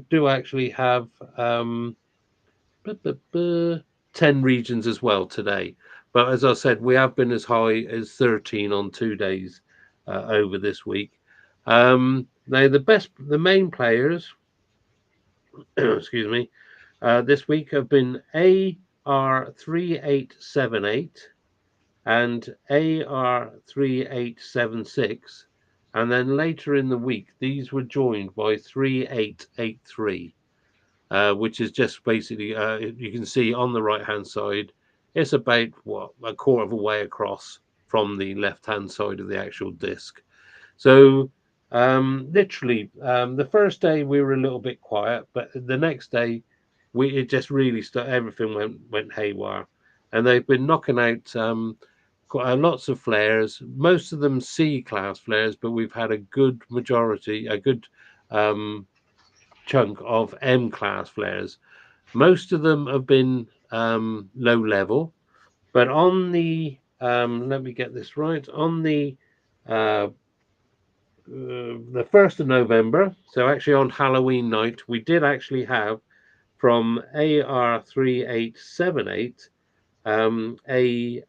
Speaker 3: do actually have 10 regions as well today. But as I said, we have been as high as 13 on 2 days over this week. Now, the main players, excuse me, this week have been AR3878 and AR3876, and then later in the week these were joined by 3883, which is just basically you can see on the right hand side it's about a quarter of a way across from the left hand side of the actual disk. So literally the first day we were a little bit quiet, but the next day it just really started, everything went haywire, and they've been knocking out lots of flares, most of them C class flares, but we've had a good um, chunk of M class flares. Most of them have been low level, but on the let me get this right, on the 1st of November, so actually on Halloween night, we did actually have from AR3878 a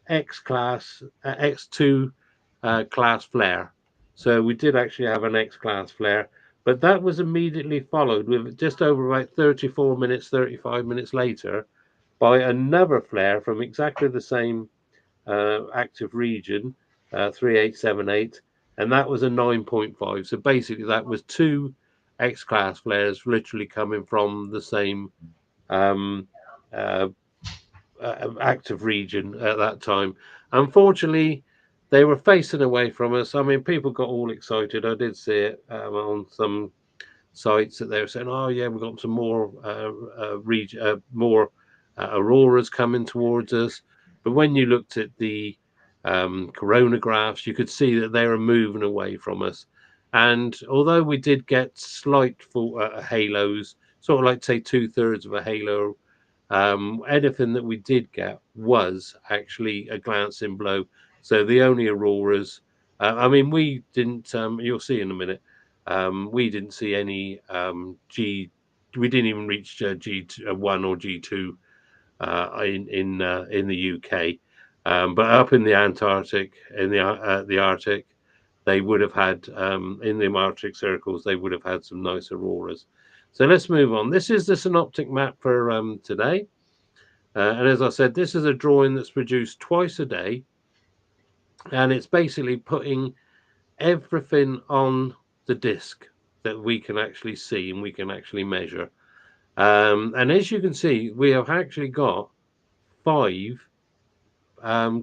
Speaker 3: X class X2 class flare. So we did actually have an X class flare, but that was immediately followed with just over about 34 minutes, 35 minutes later by another flare from exactly the same active region, 3878, and that was a 9.5. So basically, that was two X class flares literally coming from the same um, uh, active region at that time. Unfortunately, they were facing away from us. I mean, people got all excited. I did see it on some sites that they were saying, "Oh yeah, we've got some more more auroras coming towards us." But when you looked at the coronagraphs, you could see that they were moving away from us. And although we did get slight halos, sort of like say 2/3 of a halo, anything that we did get was actually a glancing blow. So the only auroras, I mean, we didn't. You'll see in a minute. We didn't see any G. We didn't even reach G1 or G2 in the UK, but up in the Antarctic, in the Arctic, they would have had in the Arctic circles. They would have had some nice auroras. So let's move on. This is the synoptic map for today, and as I said, this is a drawing that's produced twice a day, and it's basically putting everything on the disk that we can actually see and we can actually measure. And as you can see, we have actually got 5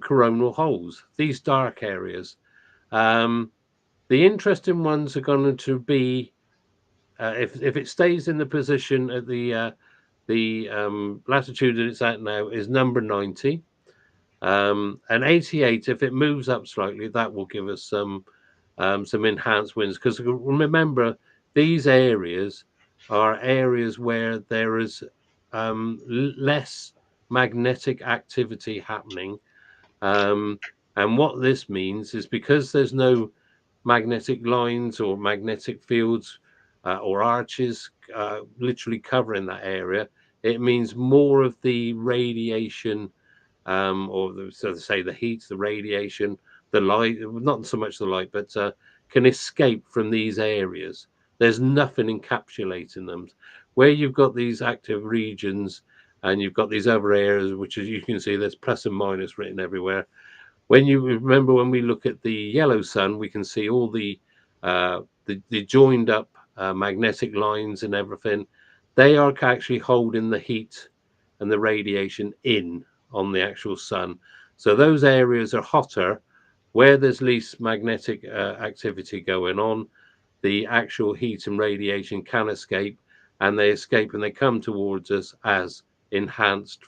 Speaker 3: coronal holes, these dark areas. The interesting ones are going to be if it stays in the position at the latitude that it's at now is number 90. And 88, if it moves up slightly, that will give us some enhanced winds. Because remember, these areas are areas where there is less magnetic activity happening. And what this means is because there's no magnetic lines or magnetic fields or arches literally covering that area, it means more of the radiation so to say the heat, the radiation, the light, not so much the light, but can escape from these areas. There's nothing encapsulating them. Where you've got these active regions and you've got these other areas, which as you can see, there's plus and minus written everywhere. When you remember, when we look at the yellow sun, we can see all the joined up magnetic lines and everything. They are actually holding the heat and the radiation in on the actual sun. So those areas are hotter where there's least magnetic activity going on. The actual heat and radiation can escape, and they escape and they come towards us as enhanced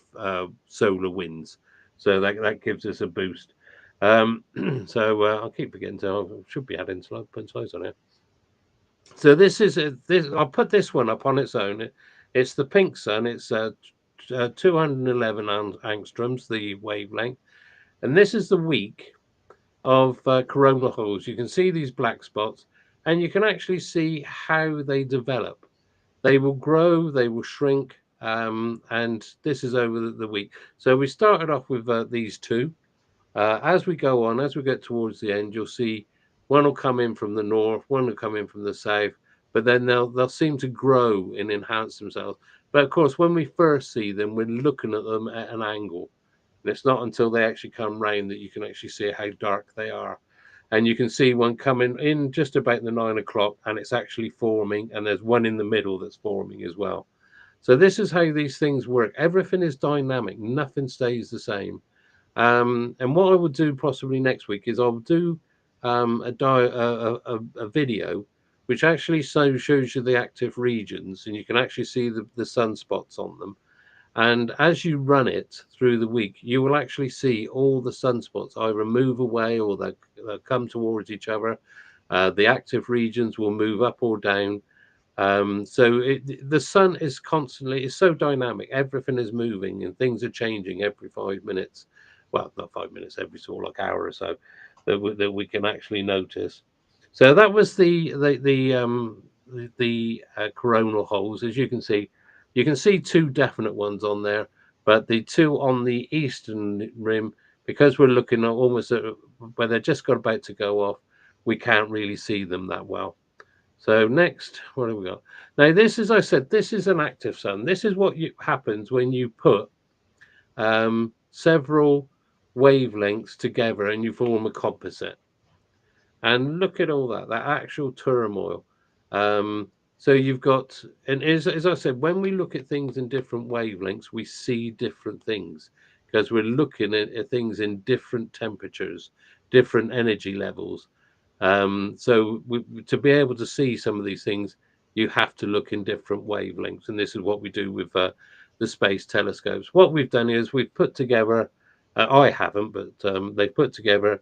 Speaker 3: solar winds. So that gives us a boost. So I'll keep forgetting to. I should be adding slides on it. So this is this. I'll put this one up on its own. It's the pink sun. It's 211 angstroms, the wavelength, and this is the week of coronal holes. You can see these black spots, and you can actually see how they develop. They will grow, they will shrink, and this is over the week. So we started off with these two. As we go on, as we get towards the end, you'll see one will come in from the north, one will come in from the south, but then they'll seem to grow and enhance themselves. But of course, when we first see them, we're looking at them at an angle. And it's not until they actually come round that you can actually see how dark they are. And you can see one coming in just about the 9 o'clock, and it's actually forming, and there's one in the middle that's forming as well. So this is how these things work. Everything is dynamic. Nothing stays the same. And what I will do possibly next week is I'll do a video which actually shows you the active regions, and you can actually see the sunspots on them. And as you run it through the week, you will actually see all the sunspots either move away or they'll come towards each other. The active regions will move up or down. So the sun is constantly, it's so dynamic. Everything is moving and things are changing every 5 minutes. Well, not 5 minutes, every sort of like hour or so that we can actually notice. So that was the coronal holes. As you can see two definite ones on there, but the two on the eastern rim, because we're looking at almost at where they're just got about to go off, we can't really see them that well. So next, what have we got? Now, this, as I said, this is an active sun. This is what happens when you put several wavelengths together and you form a composite. And look at all that actual turmoil. So you've got, and as I said, when we look at things in different wavelengths, we see different things because we're looking at things in different temperatures, different energy levels. So to be able to see some of these things, you have to look in different wavelengths. And this is what we do with the space telescopes. What we've done is we've put together, I haven't, but they've put together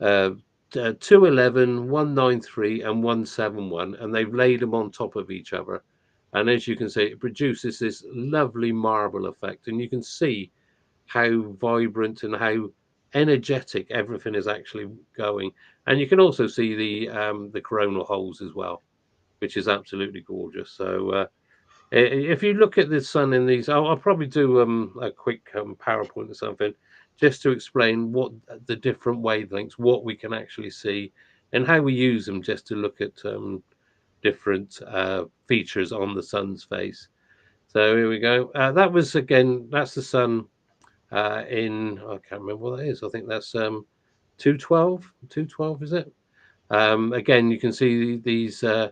Speaker 3: 211, 193, and 171, and they've laid them on top of each other. And as you can see, it produces this lovely marble effect. And you can see how vibrant and how energetic everything is actually going. And you can also see the coronal holes as well, which is absolutely gorgeous. So if you look at the sun in these, I'll probably do a quick PowerPoint or something just to explain what the different wavelengths, what we can actually see, and how we use them just to look at different features on the sun's face. So here we go. That was, again, that's the sun in, I can't remember what that is. I think that's 212. 212, is it? Again, you can see these. I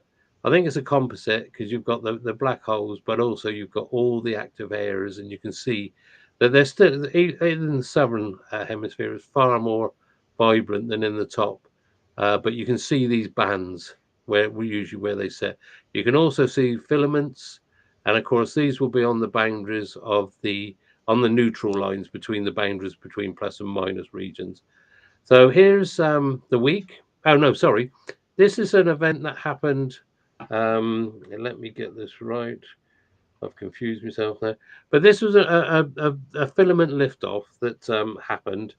Speaker 3: think it's a composite because you've got the black holes, but also you've got all the active areas, and you can see that they're still in the southern hemisphere is far more vibrant than in the top. But you can see these bands where they sit. You can also see filaments, and of course these will be on the boundaries of on the neutral lines between the boundaries between plus and minus regions. So here's the week. Oh no, sorry. This is an event that happened. Let me get this right. I've confused myself there. But this was a filament liftoff that happened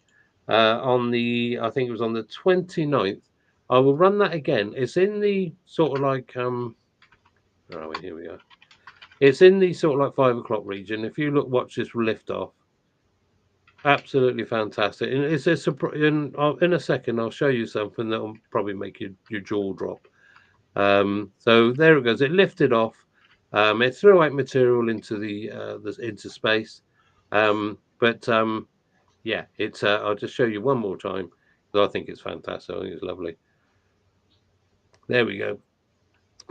Speaker 3: on I think it was on the 29th. I will run that again. It's in the sort of like where are we? Here we are. It's in the sort of like 5 o'clock region. If you watch this liftoff, absolutely fantastic. And it's in a second I'll show you something that will probably make your jaw drop. So there it goes. It lifted off. It threw out material into into space. Yeah, it's. I'll just show you one more time because I think it's fantastic. I think it's lovely. There we go.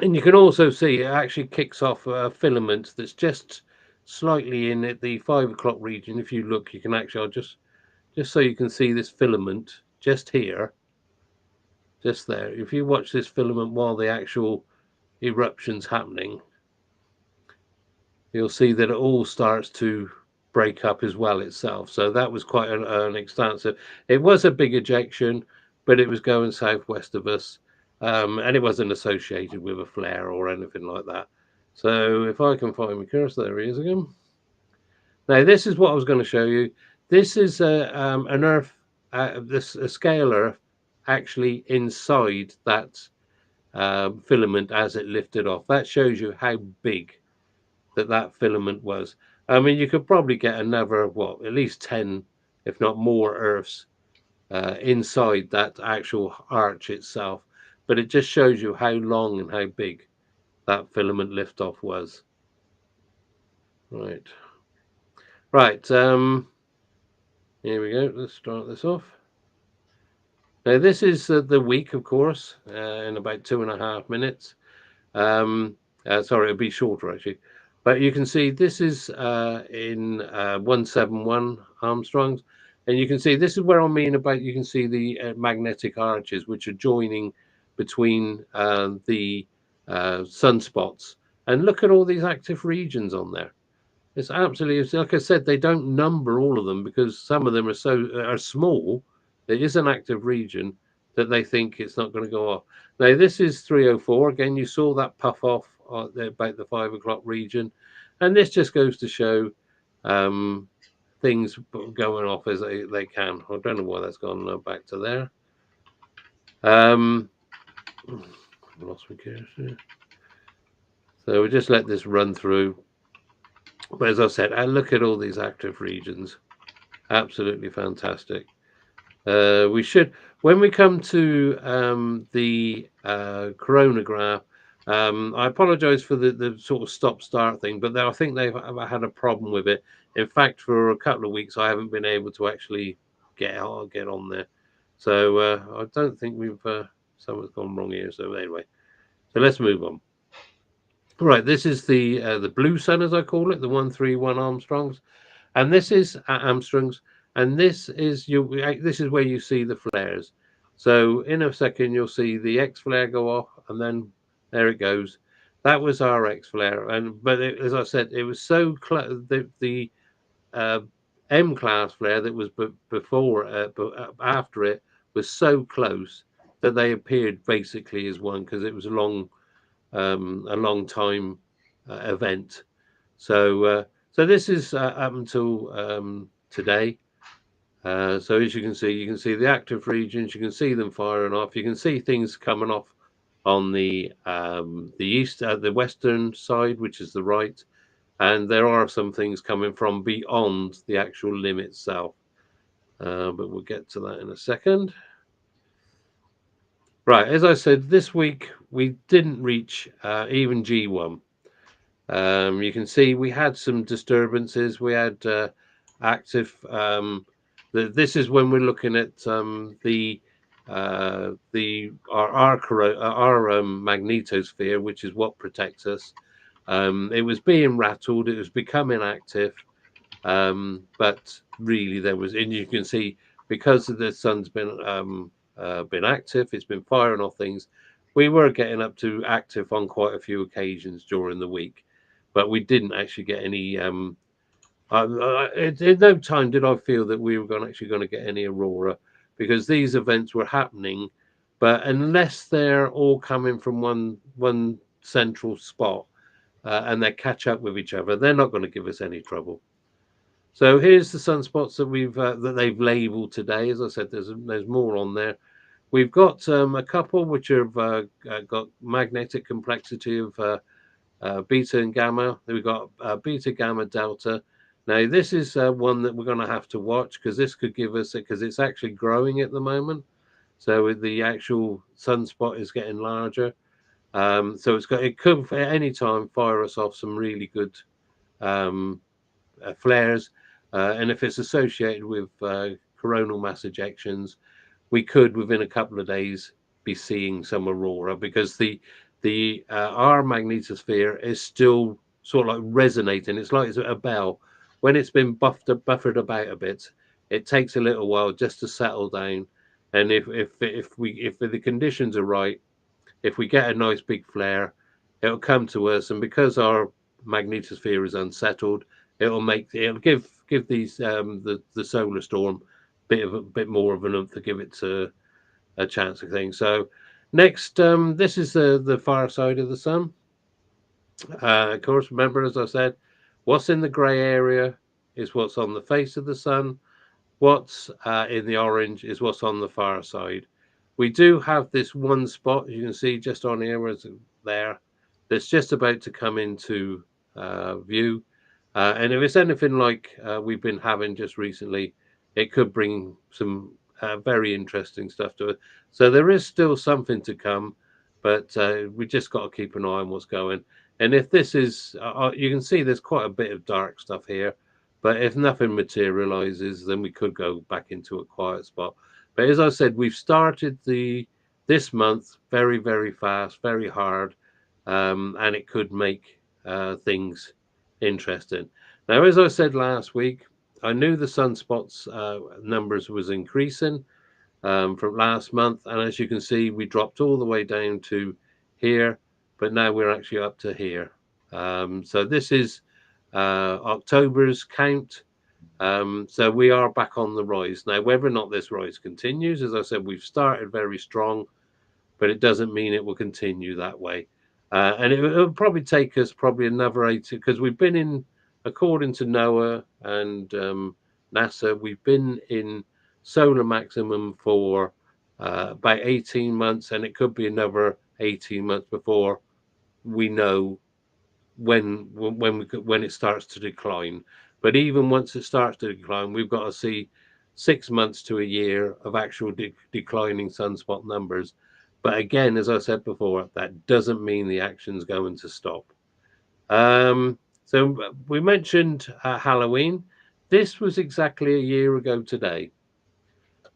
Speaker 3: And you can also see it actually kicks off a filament that's just slightly in at the 5 o'clock region. If you look, you can actually, just so you can see this filament just here, just there. If you watch this filament while the actual eruption's happening, you'll see that it all starts to break up as well itself. So that was quite an extensive. It was a big ejection, but it was going southwest of us. And it wasn't associated with a flare or anything like that. So if I can find my cursor, there he is again. Now this is what I was going to show you. This is an Earth, a scale Earth, actually inside that filament as it lifted off. That shows you how big that filament was. I mean, you could probably get another, at least 10, if not more, Earths inside that actual arch itself. but it just shows you how long and how big that filament liftoff was. Right. Here we go. Let's start this off. Now, this is the week, of course, in about 2.5 minutes. Sorry, it'll be shorter, actually. But you can see this is in 171 Armstrongs. And you can see this is where I mean about, you can see the magnetic arches, which are joining between the sunspots. And look at all these active regions on there. It's absolutely, like I said, they don't number all of them because some of them are small. There is an active region that they think it's not going to go off. Now, this is 304. Again, you saw that puff off about the 5 o'clock region. And this just goes to show things going off as they can. I don't know why that's gone back to there. Lost my cursor. So we just let this run through. But as I said, I look at all these active regions. Absolutely fantastic. We should, when we come to the coronagraph, I apologize for the sort of stop-start thing, but I think they've had a problem with it. In fact, for a couple of weeks, I haven't been able to actually get on there. So I don't think something's gone wrong here. So anyway, so let's move on. Right, this is the blue sun, as I call it, the 131 Armstrongs, and this is at Armstrongs, and this is where you see the flares. So in a second, you'll see the X flare go off, and then there it goes. That was our X flare, as I said, it was so close. The M class flare that was before, but after it was so close that they appeared basically as one because it was a long time event. So this is up until today. So as you can see the active regions. You can see them firing off. You can see things coming off on the east, the western side, which is the right, and there are some things coming from beyond the actual limb itself. But we'll get to that in a second. Right, as I said, this week we didn't reach even G1. You can see we had some disturbances. We had active. This is when we're looking at our magnetosphere, which is what protects us. It was being rattled. It was becoming active, but really there was, and you can see because the sun's been active, it's been firing off things. We were getting up to active on quite a few occasions during the week, but we didn't actually get any. In no time did I feel that we were actually going to get any aurora, because these events were happening, but unless they're all coming from one central spot and they catch up with each other, they're not going to give us any trouble. So here's the sunspots that they've labelled today. As I said, there's more on there. We've got a couple which have got magnetic complexity of beta and gamma. We've got beta, gamma, delta. Now, this is one that we're going to have to watch because this could give us, because it's actually growing at the moment. So the actual sunspot is getting larger. So it could at any time fire us off some really good flares. And if it's associated with coronal mass ejections, we could within a couple of days be seeing some aurora, because our magnetosphere is still sort of like resonating. It's like it's a bell. When it's been buffered about a bit, it takes a little while just to settle down. And if the conditions are right, if we get a nice big flare, it'll come to us. And because our magnetosphere is unsettled, it'll give these the solar storm a bit more of an oomph to give it a chance of things. So next, this is the far side of the sun. Of course, remember, as I said, what's in the grey area is what's on the face of the sun. What's in the orange is what's on the far side. We do have this one spot, you can see just on here, that's just about to come into view. And if it's anything like we've been having just recently, it could bring some very interesting stuff to it. So there is still something to come. but we just got to keep an eye on what's going. And if this is, you can see there's quite a bit of dark stuff here, but if nothing materializes, then we could go back into a quiet spot. But as I said, we've started this month very, very fast, very hard, and it could make things interesting. Now, as I said last week, I knew the sunspots numbers was increasing from last month, and as you can see, we dropped all the way down to here, but now we're actually up to here. So this is October's count. So we are back on the rise. Now, whether or not this rise continues, as I said, we've started very strong, but it doesn't mean it will continue that way. And it'll probably take us another 80, because we've been in, according to NOAA and NASA, we've been in solar maximum for about 18 months, and it could be another 18 months before we know when it starts to decline. But even once it starts to decline, we've got to see 6 months to a year of actual declining sunspot numbers. But again, as I said before, that doesn't mean the action's going to stop. So we mentioned Halloween. This was exactly a year ago today.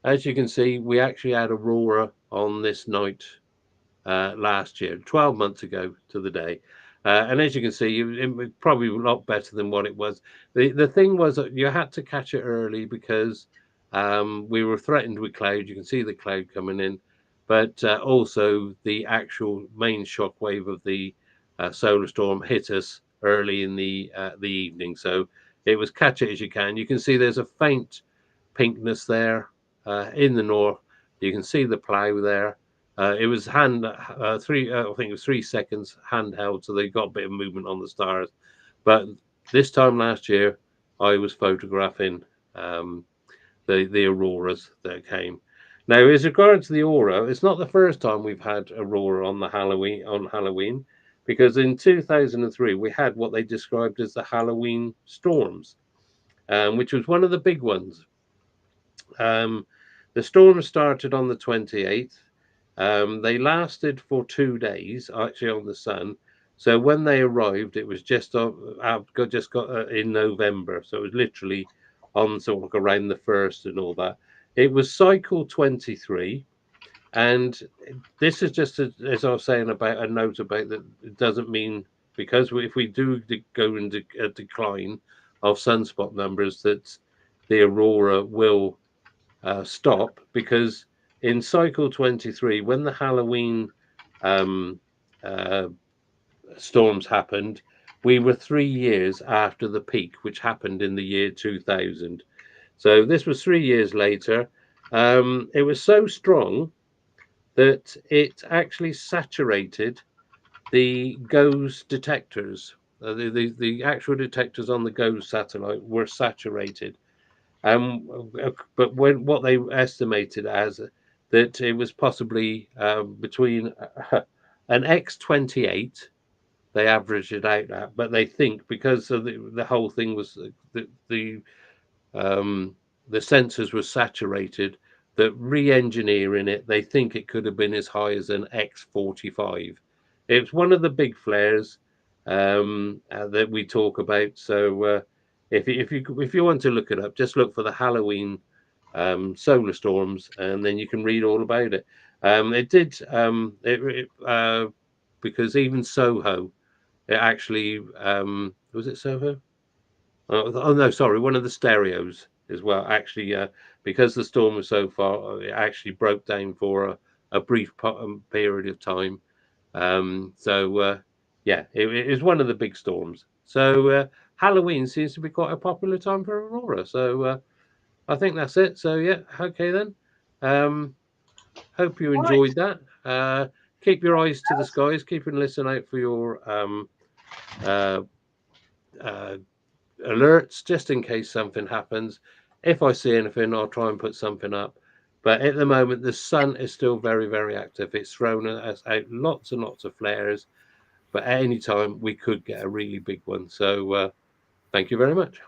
Speaker 3: As you can see, we actually had aurora on this night last year, 12 months ago to the day. And as you can see, it was probably a lot better than what it was. The thing was that you had to catch it early because we were threatened with cloud. You can see the cloud coming in, but also the actual main shock wave of the solar storm hit us early in the evening. So it was catch it as you can. You can see there's a faint pinkness there in the north. You can see the plow there. It was I think it was 3 seconds handheld, so they got a bit of movement on the stars. But this time last year, I was photographing the auroras that came. Now, as regards to the aurora, it's not the first time we've had aurora on Halloween, because in 2003 we had what they described as the Halloween storms, which was one of the big ones. The storm started on the 28th. They lasted for 2 days, actually, on the sun. So when they arrived, it was just in November. So it was literally on sort of like around the 1st and all that. It was cycle 23. And this is just, as I was saying, about a note about that. It doesn't mean, because if we do go into a decline of sunspot numbers, that the aurora will stop, because in cycle 23, when the Halloween storms happened, we were 3 years after the peak, which happened in the year 2000. So this was 3 years later. It was so strong that it actually saturated the GOES detectors. The actual detectors on the GOES satellite were saturated. But what they estimated as that it was possibly between an X28, they averaged it out at, but they think because of the whole thing was the sensors were saturated, that re-engineering it, they think it could have been as high as an X45. It's one of the big flares that we talk about. So if you want to look it up, just look for the Halloween solar storms, and then you can read all about it. Because even Soho, it actually was it Soho? Oh no, sorry, one of the stereos as well. Actually, because the storm was so far, it actually broke down for a brief period of time. Yeah, it is one of the big storms. So Halloween seems to be quite a popular time for aurora. So I think that's it. So yeah, okay then. Hope you enjoyed that. Keep your eyes to the skies. Keep and listen out for your alerts, just in case something happens. If I see anything, I'll try and put something up. But at the moment, the sun is still very, very active. It's thrown us out lots and lots of flares. But at any time, we could get a really big one. So thank you very much.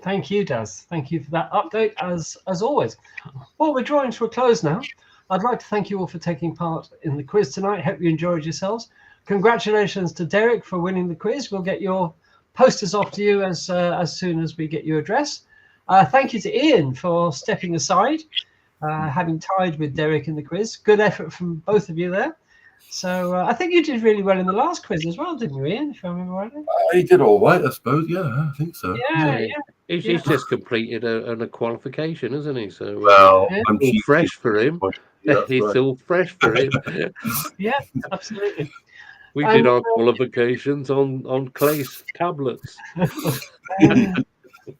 Speaker 1: Thank you, Daz. Thank you for that update, as always. Well, we're drawing to a close now. I'd like to thank you all for taking part in the quiz tonight. Hope you enjoyed yourselves. Congratulations to Derek for winning the quiz. We'll get your posters off to you as soon as we get your address. Thank you to Ian for stepping aside, having tied with Derek in the quiz. Good effort from both of you there. So I think you did really well in the last quiz as well, didn't you, Ian, if I remember rightly?
Speaker 4: He did all right, I suppose. Yeah, I think so.
Speaker 1: Yeah.
Speaker 3: He's just completed a qualification, isn't he? So
Speaker 4: Well,
Speaker 1: Yeah.
Speaker 4: I'm
Speaker 3: all
Speaker 4: cheating.
Speaker 3: fresh for him.
Speaker 4: Yeah, that's
Speaker 3: It's
Speaker 4: right.
Speaker 3: all fresh for him.
Speaker 1: Yeah, absolutely.
Speaker 3: We did our qualifications on Clay's tablets.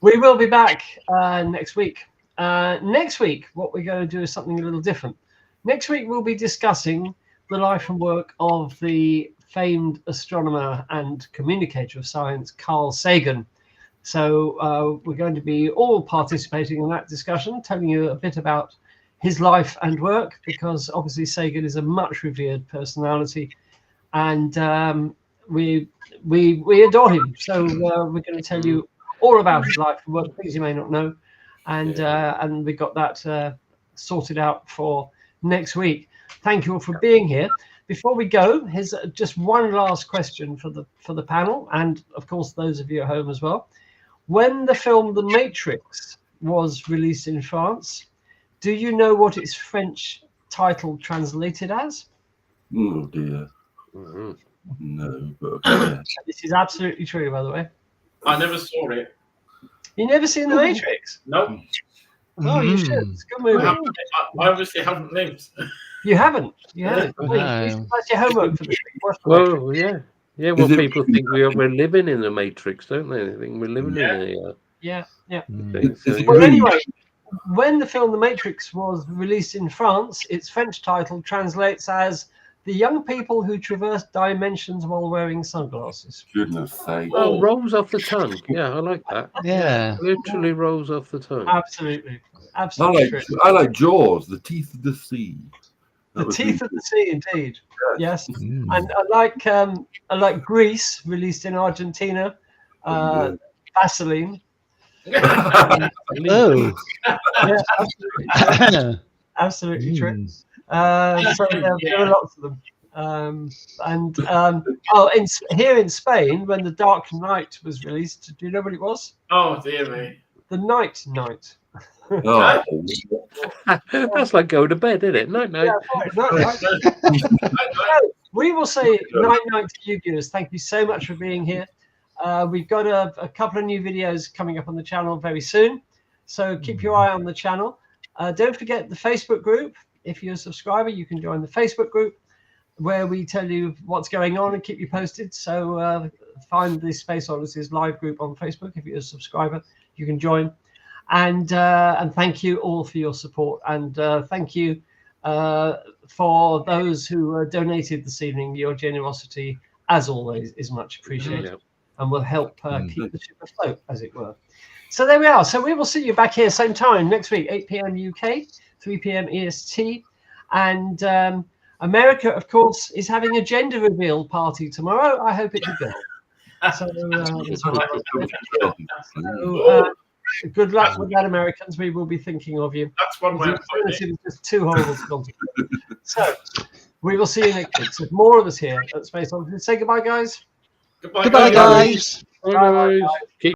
Speaker 1: We will be back next week. Next week, what we're going to do is something a little different. Next week, we'll be discussing the life and work of the famed astronomer and communicator of science, Carl Sagan. So we're going to be all participating in that discussion, telling you a bit about his life and work, because obviously Sagan is a much revered personality, and we adore him. So we're going to tell you all about his life and work, things you may not know, and we got that sorted out for next week. Thank you all for being here. Before we go, here's just one last question for the panel, and of course those of you at home as well. When the film The Matrix was released in France, do you know what its French title translated as?
Speaker 4: Oh dear.
Speaker 3: Mm-hmm.
Speaker 4: No, but okay.
Speaker 1: This is absolutely true, by the way.
Speaker 5: I never saw it.
Speaker 1: You never seen The Matrix?
Speaker 5: Nope.
Speaker 1: Oh, you should. It's a good movie.
Speaker 5: I obviously haven't lived.
Speaker 1: You haven't. You haven't.
Speaker 2: No.
Speaker 1: That's your homework for this week. Watch The Matrix.
Speaker 3: Well, yeah. Well,
Speaker 4: Is it-
Speaker 3: people think we're living in the Matrix, don't they? They think we're living in a
Speaker 1: Yeah.
Speaker 3: thing. So,
Speaker 1: Well, anyway, when the film The Matrix was released in France, its French title translates as "The Young People Who Traverse Dimensions While Wearing Sunglasses."
Speaker 4: Goodness sake.
Speaker 3: oh, rolls off the tongue. Yeah, I like that.
Speaker 2: Yeah.
Speaker 3: Literally rolls off the tongue.
Speaker 1: Absolutely.
Speaker 4: I
Speaker 1: Absolutely
Speaker 4: like,
Speaker 1: true.
Speaker 4: I like Jaws, the teeth of the sea.
Speaker 1: The Teeth of the Sea, indeed. Yes.
Speaker 2: Mm.
Speaker 1: And I like Grease, released in Argentina. Vaseline.
Speaker 2: Oh.
Speaker 1: Yeah, absolutely. Absolutely true.
Speaker 2: Mm.
Speaker 1: So there are lots of them. Here in Spain, when The Dark Knight was released, do you know what it was?
Speaker 5: Oh, dear me.
Speaker 1: The Night Knight.
Speaker 4: Oh,
Speaker 3: That's like going to bed, isn't it? Night, night.
Speaker 1: Yeah, right. We will say night night to you viewers. Thank you so much for being here. We've got a couple of new videos coming up on the channel very soon, so keep your eye on the channel. Don't forget the Facebook group. If you're a subscriber, you can join the Facebook group where we tell you what's going on and keep you posted. So find the Space Oddities live group on Facebook. If you're a subscriber, you can join. And thank you all for your support, and thank you for those who donated this evening. Your generosity, as always, is much appreciated, and will help keep the ship afloat, as it were. So there we are. So we will see you back here same time next week, 8 p.m. UK, 3 p.m. EST, and America, of course, is having a gender reveal party tomorrow. I hope it's a girl. So, good luck with that, Americans. We will be thinking of you.
Speaker 5: That's one way
Speaker 1: The
Speaker 5: of putting it.
Speaker 1: alternative is just too horrible to contemplate. So we will see you next week. So more of us here at Space Oddities. Say goodbye, guys.
Speaker 5: Goodbye,
Speaker 2: Goodbye, guys.
Speaker 3: Bye, guys. Keep